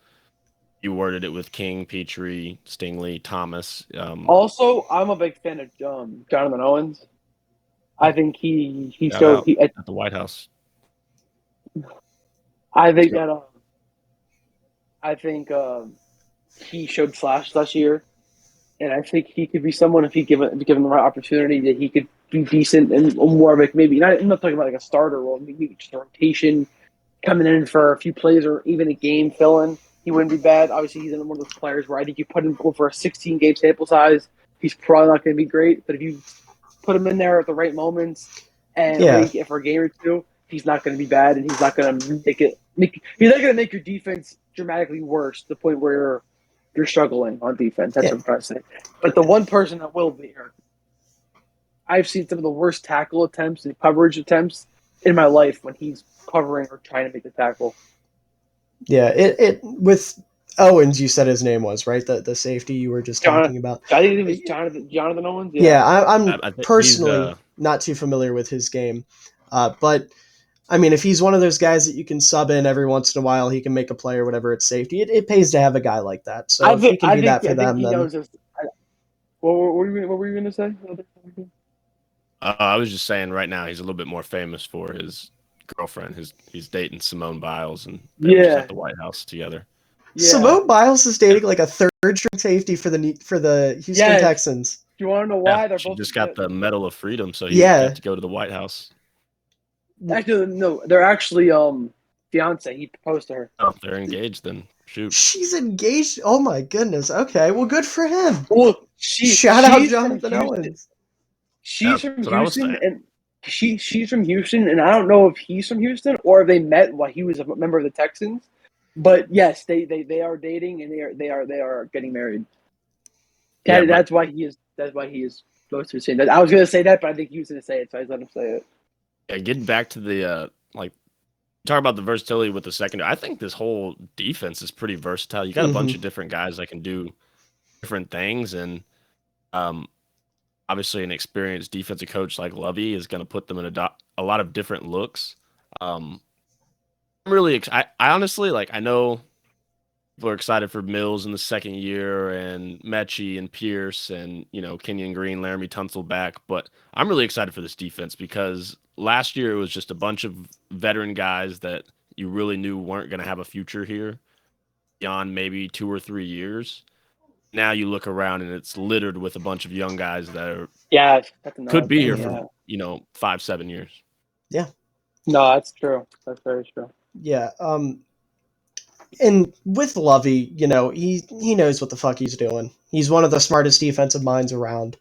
you worded it with King, Petrie, Stingley, Thomas. Also, I'm a big fan of Jonathan Owens. I think he at the White House. I think he showed flashes last year, and I think he could be someone if given the right opportunity that he could be decent and more of like maybe not. I'm not talking about like a starter role, maybe just a rotation, coming in for a few plays or even a game fill-in. He wouldn't be bad. Obviously, he's one of those players where I think you put him for a 16-game sample size, he's probably not going to be great. But if you put him in there at the right moments and wait for a game or two, he's not going to be bad, and he's not going to he's not going to make your defense dramatically worse to the point where you're struggling on defense. That's what I'm trying to say. But the one person that will be here, I've seen some of the worst tackle attempts and coverage attempts in my life when he's covering or trying to make the tackle. Yeah, it with Owens, you said his name was, right? The safety you were just talking about. I think it was Jonathan Owens. Yeah, I'm personally not too familiar with his game. But, I mean, if he's one of those guys that you can sub in every once in a while, he can make a play or whatever at safety, it pays to have a guy like that. So if he can do that for them, then... What were you going to say? I was just saying right now he's a little bit more famous for his girlfriend. He's dating Simone Biles, and they're just at the White House together. Yeah. Simone Biles is dating like a third-string safety for the Houston Texans. Do you want to know why? They're both just got the Medal of Freedom, so he got to go to the White House. Actually, no, they're actually fiance. He proposed to her. Oh, they're engaged then. Shoot. She's engaged? Oh my goodness. Okay, well, good for him. Well, shout out Jonathan Owens. She's from Houston, and she's from Houston, and I don't know if he's from Houston or if they met while he was a member of the Texans. But yes, they are dating, and they are getting married. Yeah, that's why he is supposed to be saying that. I was going to say that, but I think he was going to say it, so I just let him say it. Yeah, getting back to the talk about the versatility with the secondary. I think this whole defense is pretty versatile. You got a bunch of different guys that can do different things, and obviously an experienced defensive coach like Lovey is going to put them in a lot of different looks. I'm really I honestly, I know people are excited for Mills in the second year and Mechie and Pierce and, Kenyon Green, Laramie Tunsil back, but I'm really excited for this defense because last year it was just a bunch of veteran guys that you really knew weren't going to have a future here beyond maybe 2 or 3 years. Now you look around and it's littered with a bunch of young guys that could be here for 5-7 years. Yeah. No, that's true. That's very true. Yeah. And with Lovey, he knows what the fuck he's doing. He's one of the smartest defensive minds around.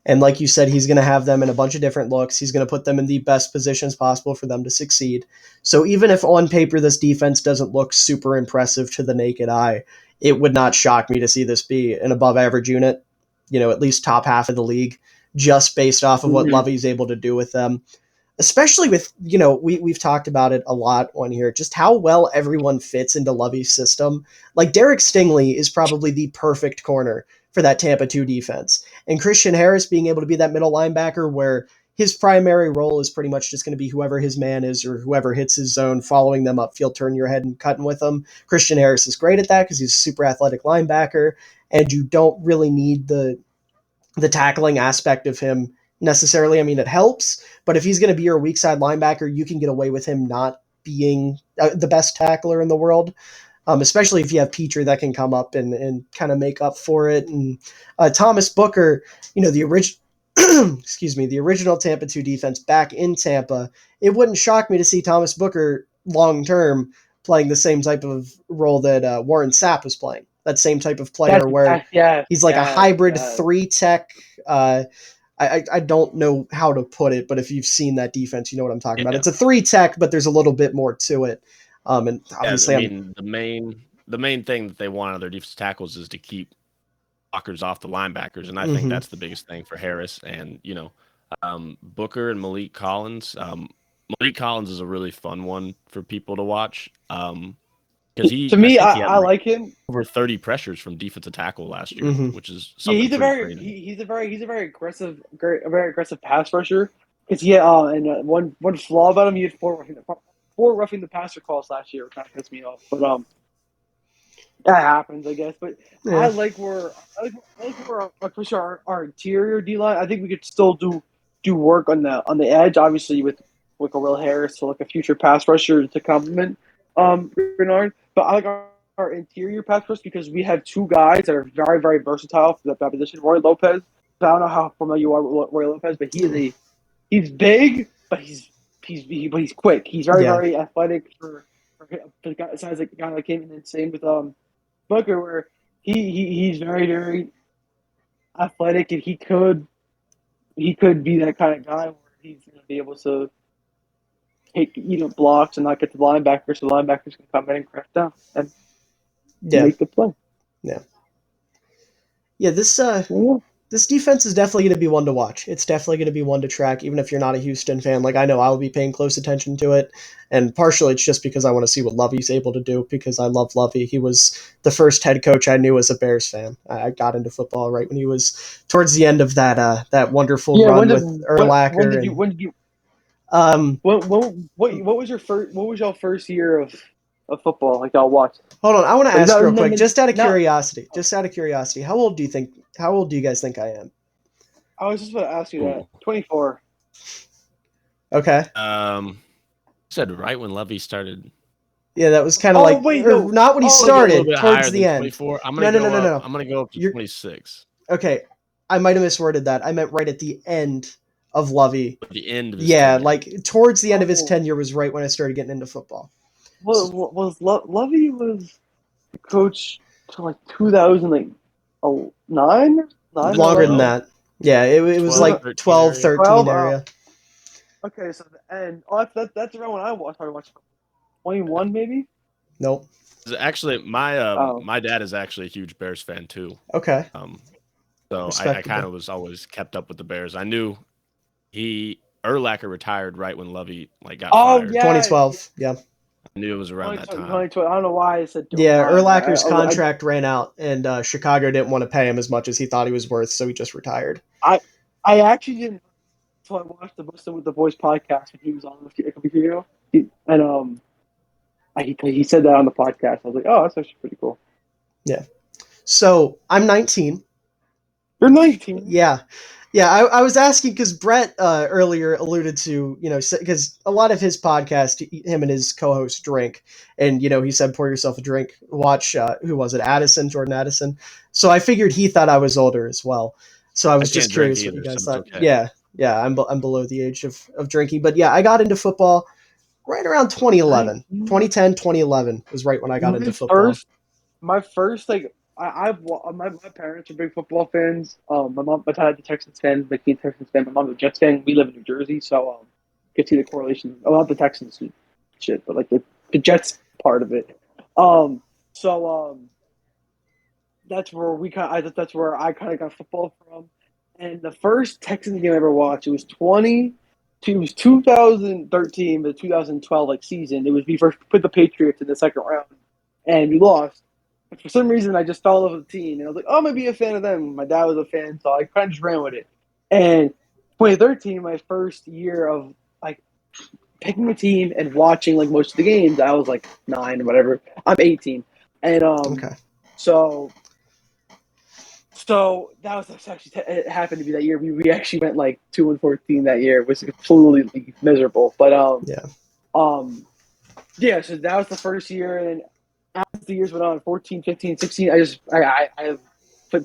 And like you said, he's going to have them in a bunch of different looks. He's going to put them in the best positions possible for them to succeed. So even if on paper this defense doesn't look super impressive to the naked eye, it would not shock me to see this be an above average unit, at least top half of the league, just based off of what Lovey's able to do with them. Especially with, we've talked about it a lot on here, just how well everyone fits into Lovey's system. Like Derek Stingley is probably the perfect corner for that Tampa 2 defense. And Christian Harris being able to be that middle linebacker where his primary role is pretty much just going to be whoever his man is or whoever hits his zone, following them upfield, turning your head and cutting with them. Christian Harris is great at that because he's a super athletic linebacker, and you don't really need the tackling aspect of him necessarily. I mean, it helps, but if he's going to be your weak side linebacker, you can get away with him not being the best tackler in the world. Especially if you have Petrie that can come up and kind of make up for it. And Thomas Booker, the original Tampa 2 defense back in Tampa, it wouldn't shock me to see Thomas Booker long-term playing the same type of role that Warren Sapp was playing. That same type of player he's like a hybrid 3-tech. I don't know how to put it, but if you've seen that defense, you know what I'm talking about. It's a 3-tech, but there's a little bit more to it. And obviously, the main thing that they want out of their defensive tackles is to keep blockers off the linebackers, and I think that's the biggest thing for Harris. And Booker and Malik Collins. Marty Collins is a really fun one for people to watch. Because I like him. Over 30 pressures from defensive tackle last year, which is something. He's a very aggressive pass rusher. Because he had one flaw about him, he had four roughing the passer calls last year, which kind of pissed me off. But that happens, I guess. But yeah. I like where our interior D line. I think we could still do work on the edge, obviously with a Will Harris, so like a future pass rusher to complement Bernard. But I like our interior pass rush because we have two guys that are very, very versatile for that position. Roy Lopez. I don't know how familiar you are with Roy Lopez, but he's big, but he's quick. He's very, very athletic for the guy, size like guy like him. And then same with Booker, where he's very, very athletic, and he could be that kind of guy where he's going to be able to take blocks and not get to the linebackers, so the linebackers can come in and crash down and make the play. This defense is definitely going to be one to watch. It's definitely going to be one to track, even if you're not a Houston fan. Like, I know I'll be paying close attention to it, and partially it's just because I want to see what Lovey's able to do, because I love Lovey. He was the first head coach I knew as a Bears fan. I got into football right when he was towards the end of that wonderful run with Urlacher. What was your first year of football? Like, y'all watched? Hold on, I want to ask real quick, just out of curiosity. How old do you guys think I am? I was just about to ask you that. 24. Okay. Said right when Lovey started. Yeah, that was kind of not when he started, towards the end. 24. I'm gonna go up to 26. Okay, I might have misworded that. I meant right at the end of Lovey. At the end of his tenure. Like towards the end of his tenure was right when I started getting into football. Lovey was the coach to like 2009? Longer than that. Yeah, it was 12, like 12, 13 area. Okay, so the end. Oh, that's around when I started watching. 21 maybe? Nope. Actually, my dad is actually a huge Bears fan too. Okay. So I kind of was always kept up with the Bears. I knew Urlacher retired right when Lovey got fired. Yeah. 2012. Yeah. I knew it was around that time. 2012. I don't know why I said. Urlacher's contract ran out, and Chicago didn't want to pay him as much as he thought he was worth, so he just retired. I actually didn't. So I watched the Bustin' with the Boys podcast when he was on a couple weeks ago, and he said that on the podcast. I was like, oh, that's actually pretty cool. Yeah. So I'm 19. You're 19. Yeah. Yeah, I was asking because Brett earlier alluded to, because a lot of his podcast, him and his co-host drink, and, he said, pour yourself a drink, watch, who was it, Jordan Addison. So I figured he thought I was older as well. So I was just curious what you guys thought. Okay. Yeah, I'm below the age of drinking. But yeah, I got into football right around 2011. 2010, 2011 was right when I got into football. My first, my parents are big football fans. My dad's a Texans fan, my kid's a Texans fan. My mom's a Jets fan. We live in New Jersey, so you can see the correlation. Not the Texans shit, but like the Jets part of it. That's where I kind of got football from. And the first Texans game I ever watched, it was 2013 to 2012 season. It was we first put the Patriots in the second round, and we lost. For some reason, I just fell in love with the team, and I was like, "Oh, I'm gonna be a fan of them." My dad was a fan, so I kind of just ran with it. And 2013, my first year of picking a team and watching most of the games, I was 9 or whatever. I'm 18, and So that was actually it happened to be that year. We actually went 2-14 that year. It was completely miserable, but So that was the first year, and as the years went on, 14, 15, 16, I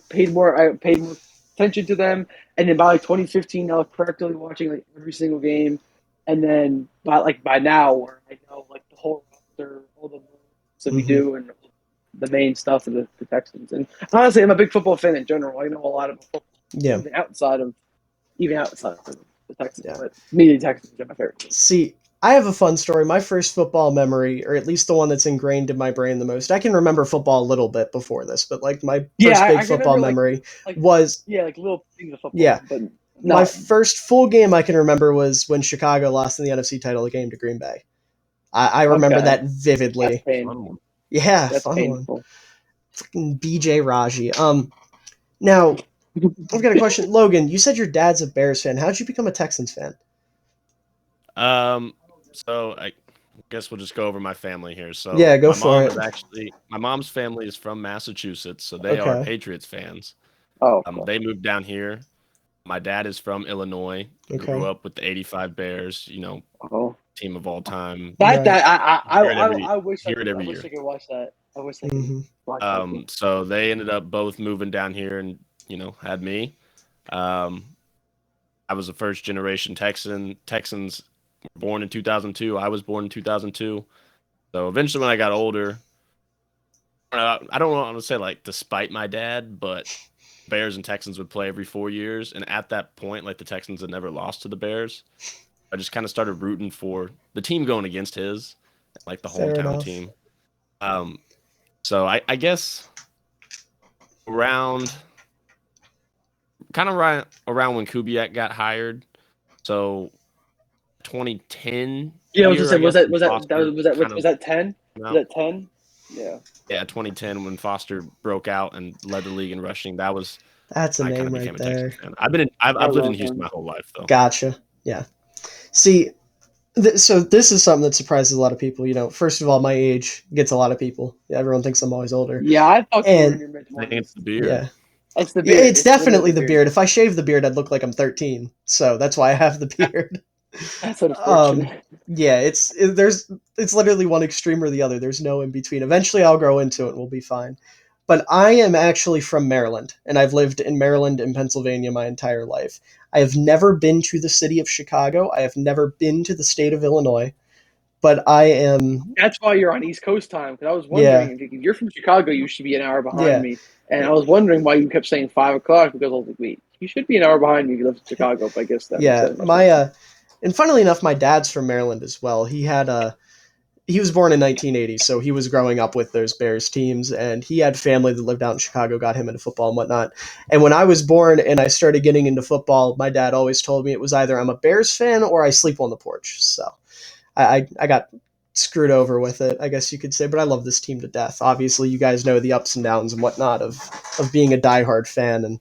paid more attention to them, and then by 2015, I was practically watching every single game, and then by now, where I know the whole roster, all the moves that we do, and the main stuff of the Texans. And honestly, I'm a big football fan in general. I know a lot of football, even outside of the Texans. Yeah. But me, the Texans are my favorite. See, I have a fun story. My first football memory, or at least the one that's ingrained in my brain the most. I can remember football a little bit before this, but my first big football memory was little things of football. Yeah, but My first full game I can remember was when Chicago lost in the NFC title game to Green Bay. I remember that vividly. That's painful. Yeah, that's fun painful. one. Freaking BJ Raji. Now I've got a question, Logan. You said your dad's a Bears fan. How'd you become a Texans fan? So I guess we'll just go over my family here. So yeah, go my for mom it. is actually my mom's family is from Massachusetts, so they are Patriots fans. Oh, cool. They moved down here. My dad is from Illinois. Grew up with the '85 Bears. Team of all time. I wish I hear it every wish year. I could watch that. I wish I could watch that. So they ended up both moving down here and had me. I was a first generation Texan. Texans were born in 2002. I was born in 2002. So eventually when I got older, I don't want to say like despite my dad, but Bears and Texans would play every 4 years. And at that point, like the Texans had never lost to the Bears. I just kind of started rooting for the team going against his, like the hometown team. So I guess around when Kubiak got hired, so 2010. Yeah, was that 10? Was that 10? Yeah. Yeah, 2010 when Foster broke out and led the league in rushing. That's a name right there. I've lived in Houston my whole life though. Gotcha. Yeah. See, so this is something that surprises a lot of people. First of all, my age gets a lot of people. Everyone thinks I'm always older. Yeah, I thought you were in your mid-20s. It's the beard. Yeah. It's the beard. It's definitely the beard. If I shave the beard, I'd look like I'm 13. So that's why I have the beard. That's unfortunate. Yeah, it's literally one extreme or the other. There's no in between. Eventually I'll grow into it and we'll be fine. But I am actually from Maryland, and I've lived in Maryland and Pennsylvania my entire life. I have never been to the city of Chicago. I have never been to the state of Illinois. But I am... That's why you're on East Coast time, because I was wondering, if you're from Chicago, you should be an hour behind me. And I was wondering why you kept saying 5 o'clock, because I was like, wait, you should be an hour behind me if you live in Chicago, but I guess that makes sense. And funnily enough, my dad's from Maryland as well. He was born in 1980, so he was growing up with those Bears teams, and he had family that lived out in Chicago, got him into football and whatnot. And when I was born and I started getting into football, my dad always told me it was either I'm a Bears fan or I sleep on the porch. So I got screwed over with it, I guess you could say, but I love this team to death. Obviously, you guys know the ups and downs and whatnot of being a diehard fan, and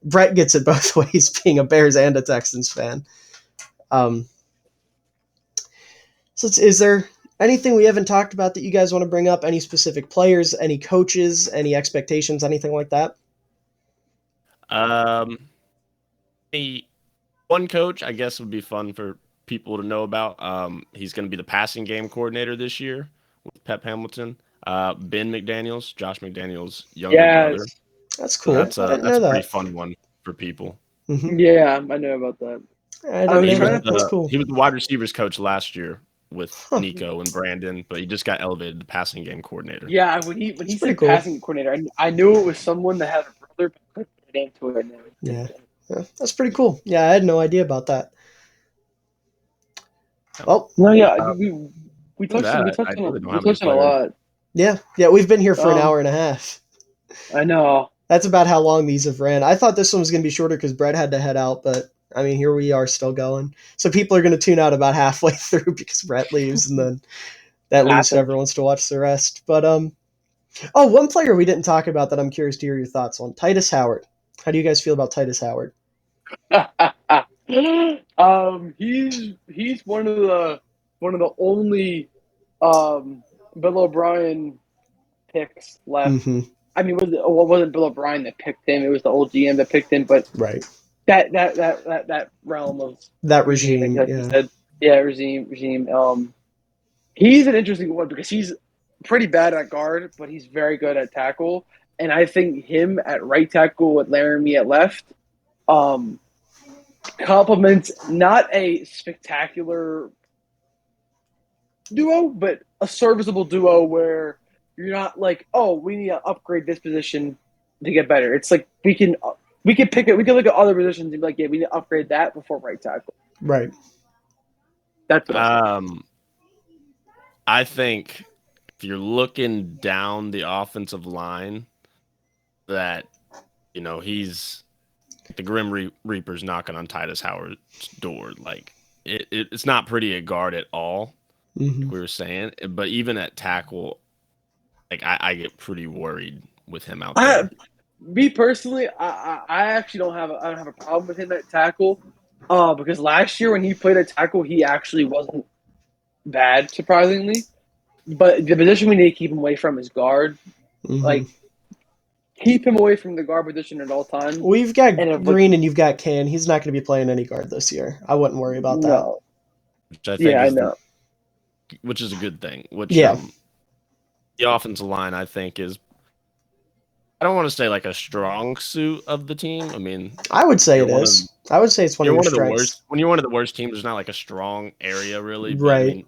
Brett gets it both ways, being a Bears and a Texans fan. So is there anything we haven't talked about that you guys want to bring up? Any specific players, any coaches, any expectations, anything like that? One coach, I guess, would be fun for people to know about. He's going to be the passing game coordinator this year with Pep Hamilton. Ben McDaniels, Josh McDaniels' younger brother. That's cool. That's a pretty fun one for people. Mm-hmm. Yeah, I know about that. That's cool. He was the wide receivers coach last year with Nico and Brandon, but he just got elevated to passing game coordinator. Yeah, when he said passing coordinator, I knew it was someone that had a brother, but I couldn't put a name to it. Yeah, that's pretty cool. Yeah, I had no idea about that. Well, no, yeah, we touched on a lot. Yeah, we've been here for an hour and a half. I know. That's about how long these have ran. I thought this one was going to be shorter because Brett had to head out, but I mean, here we are still going. So people are going to tune out about halfway through because Brett leaves, and then that leaves whoever wants to watch the rest. But one player we didn't talk about that I'm curious to hear your thoughts on, Titus Howard. How do you guys feel about Titus Howard? He's one of the only Bill O'Brien picks left. Mm-hmm. I mean, it wasn't Bill O'Brien that picked him; it was the old GM that picked him. But right, that realm of that regime, regime. He's an interesting one because he's pretty bad at guard, but he's very good at tackle. And I think him at right tackle with Laramie at left complements not a spectacular duo, but a serviceable duo where you're not like, oh, we need to upgrade this position to get better. It's like we can pick it. We can look at other positions and be like, yeah, we need to upgrade that before right tackle. Right. That's what I think if you're looking down the offensive line, that he's the Grim Reaper's knocking on Titus Howard's door. Like it's not pretty at guard at all. Mm-hmm. Like we were saying, but even at tackle, like I get pretty worried with him out there. Me personally, I actually don't have a problem with him at tackle, because last year when he played at tackle, he actually wasn't bad, surprisingly. But the position we need to keep him away from is guard. Mm-hmm. Like, keep him away from the guard position at all times. We've got Green and you've got Can. He's not going to be playing any guard this year. I wouldn't worry about that. Which I think I know. Which is a good thing. Which the offensive line, I think, is, I don't want to say like a strong suit of the team. I mean, I would say it is. I would say it's one of your strengths. The worst. When you're one of the worst teams, there's not like a strong area really. But, right. I mean,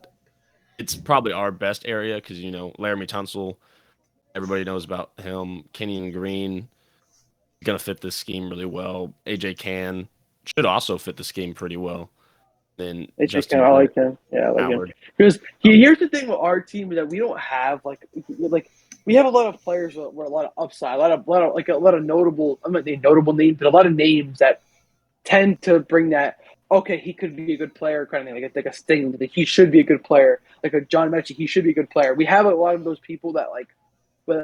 it's probably our best area because Laramie Tunsil, everybody knows about him. Kenyon Green gonna fit this scheme really well. AJ Can should also fit the scheme pretty well. Then AJ Can, I like him. Yeah, I like him. Because here's the thing with our team is that we don't have like we have a lot of players with a lot of upside, a lot of notable. I'm not saying notable names, but a lot of names that tend to bring that. Okay, he could be a good player, kind of thing, like a Sting. Like he should be a good player, like a John Mechie. He should be a good player. We have a lot of those people that they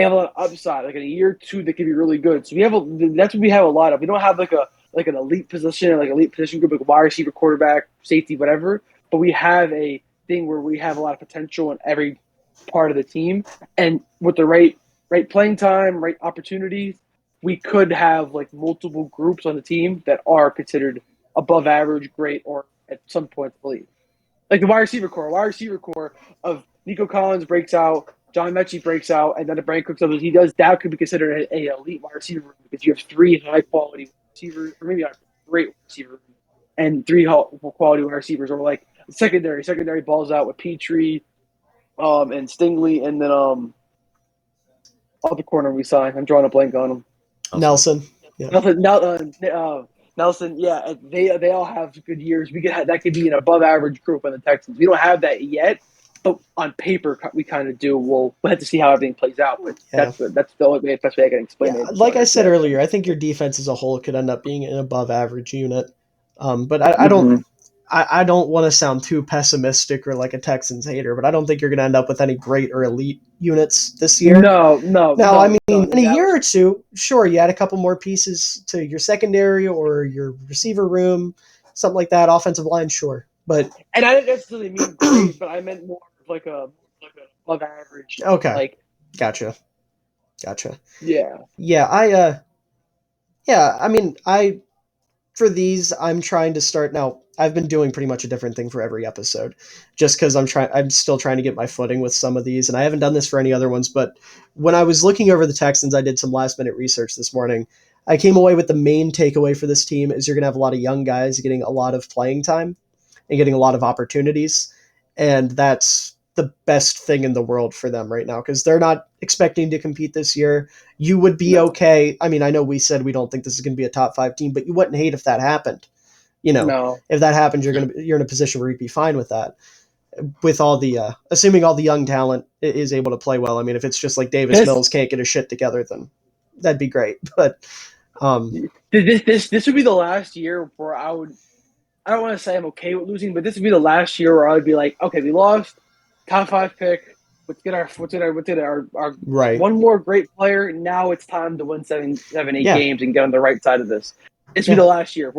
have a lot of upside. Like in a year or two, they could be really good. So that's what we have a lot of. We don't have like an elite position, like elite position group, like wide receiver, quarterback, safety, whatever. But we have a thing where we have a lot of potential in every part of the team, and with the right playing time, right opportunities, we could have like multiple groups on the team that are considered above average, great, or at some point elite. Like the wide receiver core of Nico Collins breaks out, John Mechie breaks out, and then the Brandon Cooks others he does. That could be considered a elite wide receiver because you have three high quality receivers, or maybe not great receivers, and three quality wide receivers, or like secondary balls out with Petrie, and Stingley, and then other corner we signed. I'm drawing a blank on him. Nelson. Yeah. Nelson. Yeah, they all have good years. That could be an above average group on the Texans. We don't have that yet, but on paper we kind of do. We'll have to see how everything plays out. But that's the only best way I can explain it. Like I said earlier, I think your defense as a whole could end up being an above average unit. But I don't. I don't want to sound too pessimistic or like a Texans hater, but I don't think you're going to end up with any great or elite units this year. No. I mean, in a year or two, sure, you add a couple more pieces to your secondary or your receiver room, something like that, offensive line, sure. But and I didn't necessarily mean great, but I meant more like a above average. Okay. Like, Gotcha. Yeah. I mean, for these, I'm trying to start now. I've been doing pretty much a different thing for every episode, just because I'm still trying to get my footing with some of these, and I haven't done this for any other ones. But when I was looking over the Texans, I did some last minute research this morning. I came away with the main takeaway for this team is you're going to have a lot of young guys getting a lot of playing time and getting a lot of opportunities, and that's the best thing in the world for them right now because they're not expecting to compete this year. You would be okay. I mean, I know we said we don't think this is going to be a top 5 team, but you wouldn't hate if that happened. If that happens, you're in a position where you'd be fine with that. With all the assuming all the young talent is able to play well. I mean, if it's just like Davis Mills can't get his shit together, then that'd be great. But this would be the last year where I don't want to say I'm okay with losing, but this would be the last year where I would be like, okay, we lost, top 5 pick. Let's get our right. One more great player. Now it's time to win 7, 8 games and get on the right side of this. This would be the last year.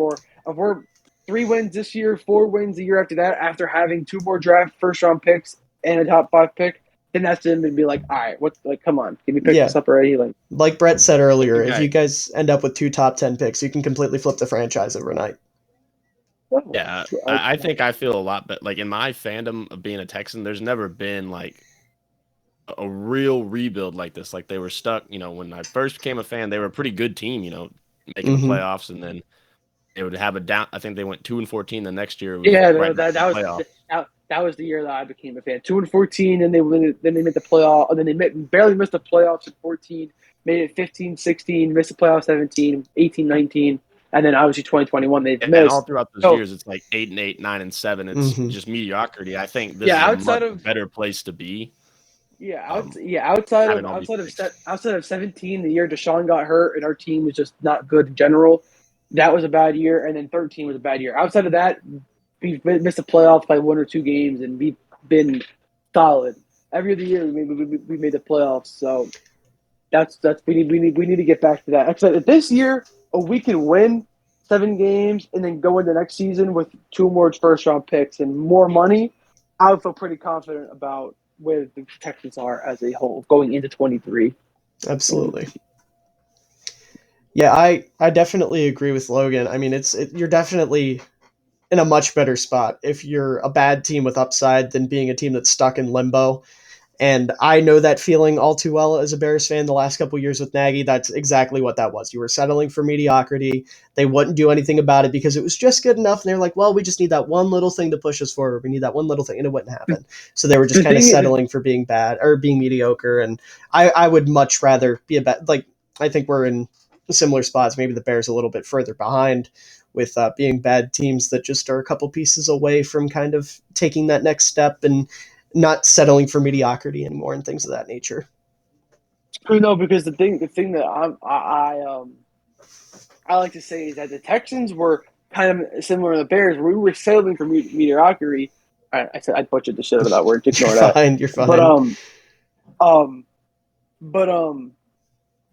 If we're 3 wins this year, 4 wins the year after that, after having 2 more draft first-round picks and a top 5 pick, then that's them and be like, all right, come on, give me picks up already. Like Brett said earlier, if you guys end up with 2 top 10 picks, you can completely flip the franchise overnight. Yeah, I think I feel a lot better. Like in my fandom of being a Texan, there's never been like a real rebuild like this. Like they were stuck. When I first became a fan, they were a pretty good team. Making the playoffs, and then they would have a down. I think they went 2-14 the next year. That was the year that I became a fan. 2-14, and then they made the playoff, and then they barely missed the playoffs in 14. Made it 15, 16, missed the playoffs 17, 18, 19, and then obviously 2021 they missed. And all throughout those years, it's like 8-8, 9-7. It's just mediocrity. I think this is a much better place to be Outside of 17, the year Deshaun got hurt and our team was just not good in general, that was a bad year. And then 13 was a bad year. Outside of that, we've missed the playoffs by 1 or 2 games, and we've been solid every other year. We made the playoffs, so that's we need to get back to that. Except this year, we can win 7 games and then go into next season with 2 more first-round picks and more money. I would feel pretty confident about where the Texans are as a whole going into 23. Absolutely. Yeah, I definitely agree with Logan. I mean, you're definitely in a much better spot if you're a bad team with upside than being a team that's stuck in limbo. And I know that feeling all too well as a Bears fan the last couple of years with Nagy. That's exactly what that was. You were settling for mediocrity. They wouldn't do anything about it because it was just good enough. And they're like, well, we just need that one little thing to push us forward. We need that one little thing. And it wouldn't happen. So they were just kind of settling for being bad or being mediocre. And I would much rather be I think we're in similar spots. Maybe the Bears a little bit further behind with being bad teams that just are a couple pieces away from kind of taking that next step and not settling for mediocrity anymore and things of that nature. No, because the thing that I like to say is that the Texans were kind of similar to the Bears, where we were settling for mediocrity. I said I butchered the shit out of that word. Ignore that. You're fine. But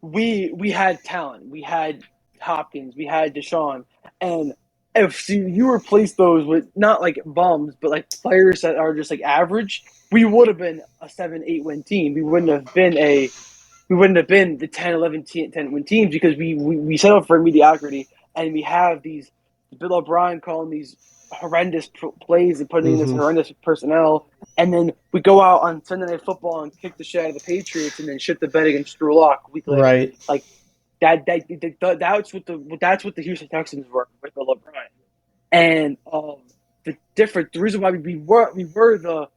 we had talent. We had Hopkins. We had Deshaun, and if you replace those with not like bums, but like players that are just like average, we would have been a 7-8 win team. We wouldn't have been the 10 win teams because we settled for mediocrity, and we have these Bill O'Brien calling these horrendous plays and putting in this horrendous personnel, and then we go out on Sunday Night Football and kick the shit out of the Patriots and then shit the bed against Drew Lock week later. Right. Like that's what the Houston Texans were with Bill O'Brien. And the reason why we were the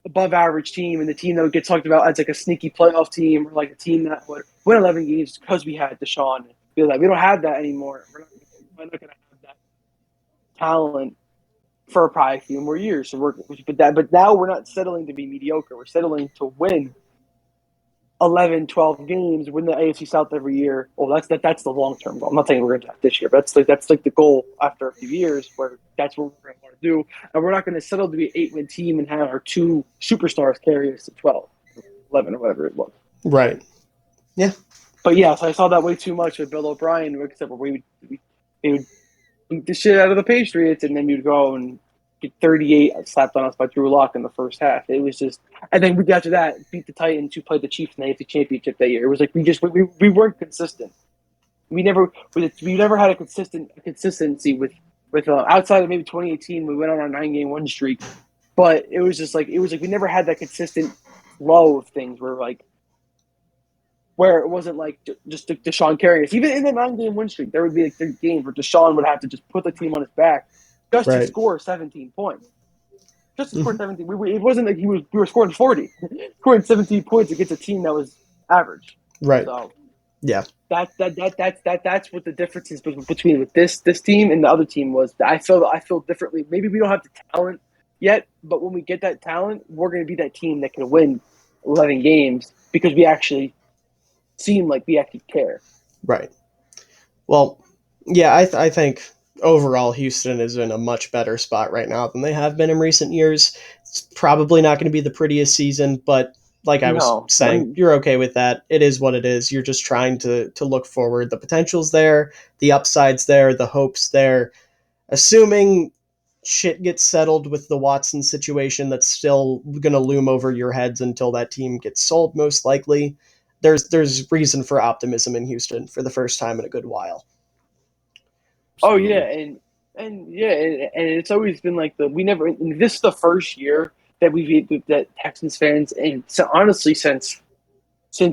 above average team and the team that would get talked about as like a sneaky playoff team or like a team that would win 11 games because we had Deshaun. We don't have that anymore. We're not going to have that talent for probably a few more years. So but now we're not settling to be mediocre. We're settling to win 11, 12 games, win the AFC South every year. Well, that's the long-term goal. I'm not saying we're going to have this year, but that's the goal after a few years where that's what we're going to want to do. And we're not going to settle to be an 8-win team and have our 2 superstars carry us to 12, 11, or whatever it was. Right. Yeah. But yes, I saw that way too much with Bill O'Brien, except where we would beat the shit out of the Patriots, and then we'd go and get 38 slapped on us by Drew Lock in the first half. It was just, and then we after that beat the Titans, who played the Chiefs in the AFC Championship that year. It was like we weren't consistent. We never had a consistency with outside of maybe 2018. We went on our 9-game win streak, but it was like we never had that consistent flow of things where it wasn't like just Deshaun carrying us. Even in the 9-game win streak, there would be like 3 games where Deshaun would have to just put the team on his back just to score 17 points. Just to score 17. It wasn't like we were scoring 40. Scoring 17 points against a team that was average. Right. So yeah. That's what the difference is between with this team and the other team was. I feel differently. Maybe we don't have the talent yet, but when we get that talent, we're going to be that team that can win 11 games because we actually seem like we actually care. Right. Well, yeah, I think overall Houston is in a much better spot right now than they have been in recent years. It's probably not going to be the prettiest season, but like I was saying, you're okay with that. It is what it is. You're just trying to look forward. The potential's there, the upside's there, the hope's there. Assuming shit gets settled with the Watson situation that's still going to loom over your heads until that team gets sold, most likely. There's reason for optimism in Houston for the first time in a good while. Oh yeah, and it's always been like this is the first year that Texans fans, and so honestly since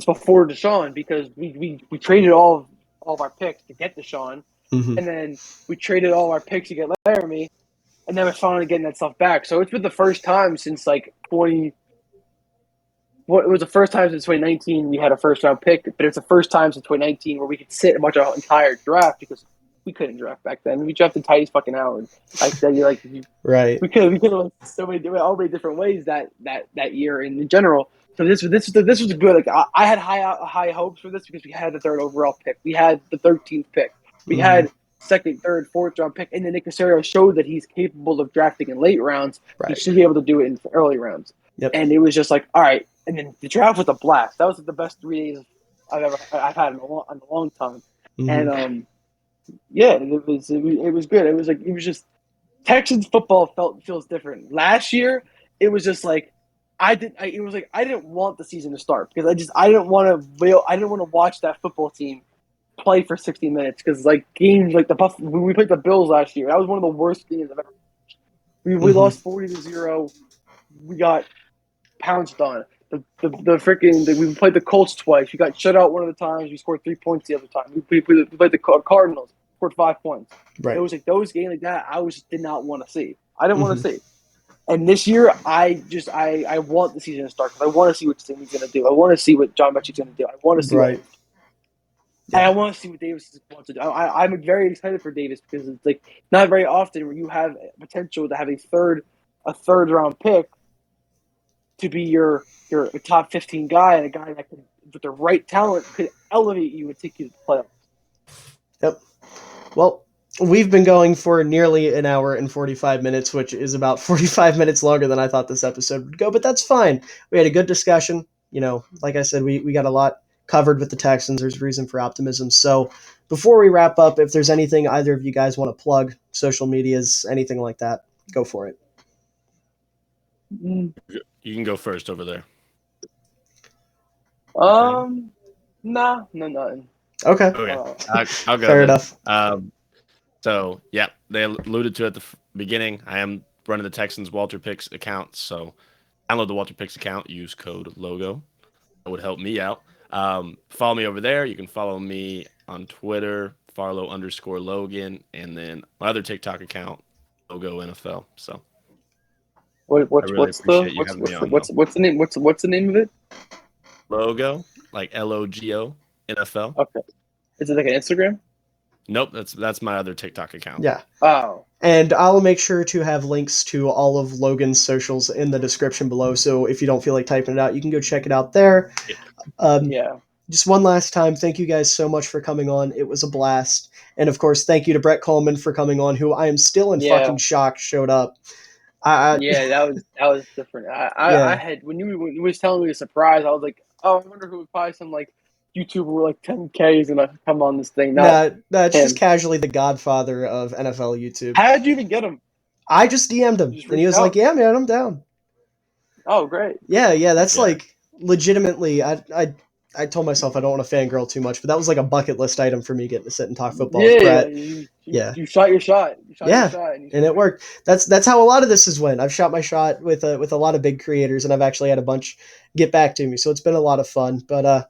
before Deshaun, because we traded all of our picks to get Deshaun, and then we traded all our picks to get Laramie, and then we're finally getting that stuff back. So it's been the first time since like it was the first time since 2019 we had a first round pick, but it's the first time since 2019 where we could sit and watch our entire draft because we couldn't draft back then. We drafted Titus fucking Howard. Like that, right. We could have went so many different ways that year in general. So this was good. Like I had high hopes for this because we had the 3rd overall pick. We had the 13th pick. We had 2nd, 3rd, 4th round pick, and then Nick Caserio showed that he's capable of drafting in late rounds. Right. He should be able to do it in early rounds. Yep. And it was just like, all right. And then the draft was a blast. That was the best 3 days I've had in a long time. And yeah, it was good. It was just Texans football feels different. Last year, it was just like I didn't want the season to start because I didn't want to watch that football team play for 60 minutes because like games like when we played the Bills last year, that was one of the worst games I've ever watched. We lost 40-0. We got pounced on. We played the Colts twice. We got shut out one of the times. We scored 3 points the other time. We played the Cardinals. Scored 5 points. Right. It was like those games like that. I did not want to see. I didn't want to see. And this year, I want the season to start because I want to see what Timmy's going to do. I want to see what John Mechie's going to do. I want to see. Right. And I want to see what Davis wants to do. I'm very excited for Davis because it's like not very often where you have potential to have a third round pick to be your top 15 guy and a guy that can, with the right talent, could elevate you and take you to the playoffs. Yep. Well, we've been going for nearly an hour and 45 minutes, which is about 45 minutes longer than I thought this episode would go, but that's fine. We had a good discussion. You know, like I said, we got a lot covered with the Texans. There's reason for optimism. So before we wrap up, if there's anything either of you guys want to plug, social medias, anything like that, go for it. You can go first over there. Nah, nothing. Okay. I'll go. Fair enough. So, yeah, they alluded to at the beginning. I am running the Texans Walter Picks account. So, download the Walter Picks account. Use code LOGO. That would help me out. Follow me over there. You can follow me on Twitter, Farlow_Logan, and then my other TikTok account, Logo NFL. So, what's the name? What's the name of it? Logo, like LOGO NFL. Okay. Is it like an Instagram? Nope, that's my other TikTok account. Yeah. Oh. And I'll make sure to have links to all of Logan's socials in the description below. So if you don't feel like typing it out, you can go check it out there. Yeah. Just one last time, thank you guys so much for coming on. It was a blast. And of course, thank you to Brett Kollmann for coming on, who I am still in fucking shock showed up. That was different. I had when you was telling me the surprise, I was like, oh, I wonder who would probably some like YouTuber with like 10K is gonna come on this thing. It's just casually the godfather of NFL YouTube. How did you even get him? I just DM'd him, and he was like, "Yeah, man, I'm down." Oh, great. Yeah, that's like legitimately. I told myself I don't want to fangirl too much, but that was like a bucket list item for me getting to sit and talk football with Brett. You shot your shot. And it worked. That's how a lot of this has went. I've shot my shot with a lot of big creators, and I've actually had a bunch get back to me, so it's been a lot of fun. But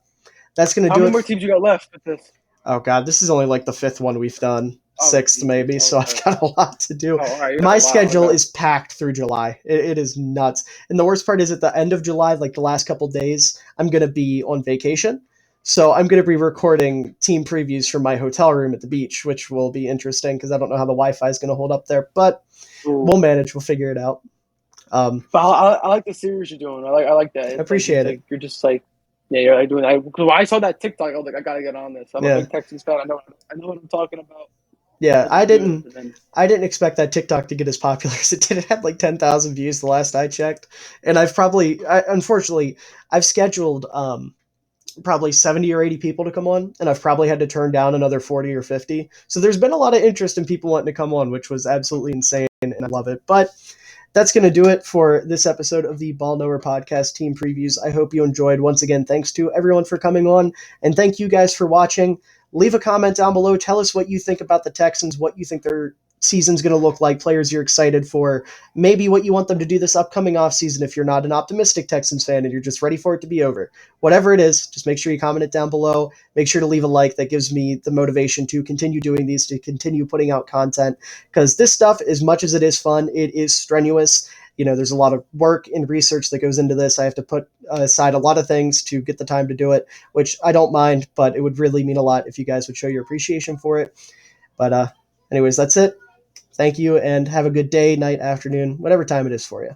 that's going to do it. How many more teams you got left with this? Oh, God, this is only like the 5th one we've done. 6th maybe, so I've got a lot to do. My schedule is packed through July. It is nuts. And the worst part is at the end of July, like the last couple days, I'm going to be on vacation. So I'm going to be recording team previews from my hotel room at the beach, which will be interesting because I don't know how the Wi-Fi is going to hold up there. But we'll manage. We'll figure it out. But I like the series you're doing. I like that. I appreciate it. You're just like, yeah, you're like doing. When I saw that TikTok, I was like, I gotta get on this. I'm a big Texans fan. I know what I'm talking about. Yeah, I didn't expect that TikTok to get as popular as it did. It had like 10,000 views the last I checked, and unfortunately, I've scheduled probably 70 or 80 people to come on, and I've probably had to turn down another 40 or 50. So there's been a lot of interest in people wanting to come on, which was absolutely insane, and I love it. But that's going to do it for this episode of the Ball Knower Podcast Team Previews. I hope you enjoyed. Once again, thanks to everyone for coming on, and thank you guys for watching. Leave a comment down below. Tell us what you think about the Texans, what you think their season's going to look like, players you're excited for, maybe what you want them to do this upcoming offseason if you're not an optimistic Texans fan and you're just ready for it to be over. Whatever it is, just make sure you comment it down below. Make sure to leave a like. That gives me the motivation to continue doing these, to continue putting out content, because this stuff, as much as it is fun, it is strenuous. You know, there's a lot of work and research that goes into this. I have to put aside a lot of things to get the time to do it, which I don't mind, but it would really mean a lot if you guys would show your appreciation for it. But anyways, that's it. Thank you, and have a good day, night, afternoon, whatever time it is for you.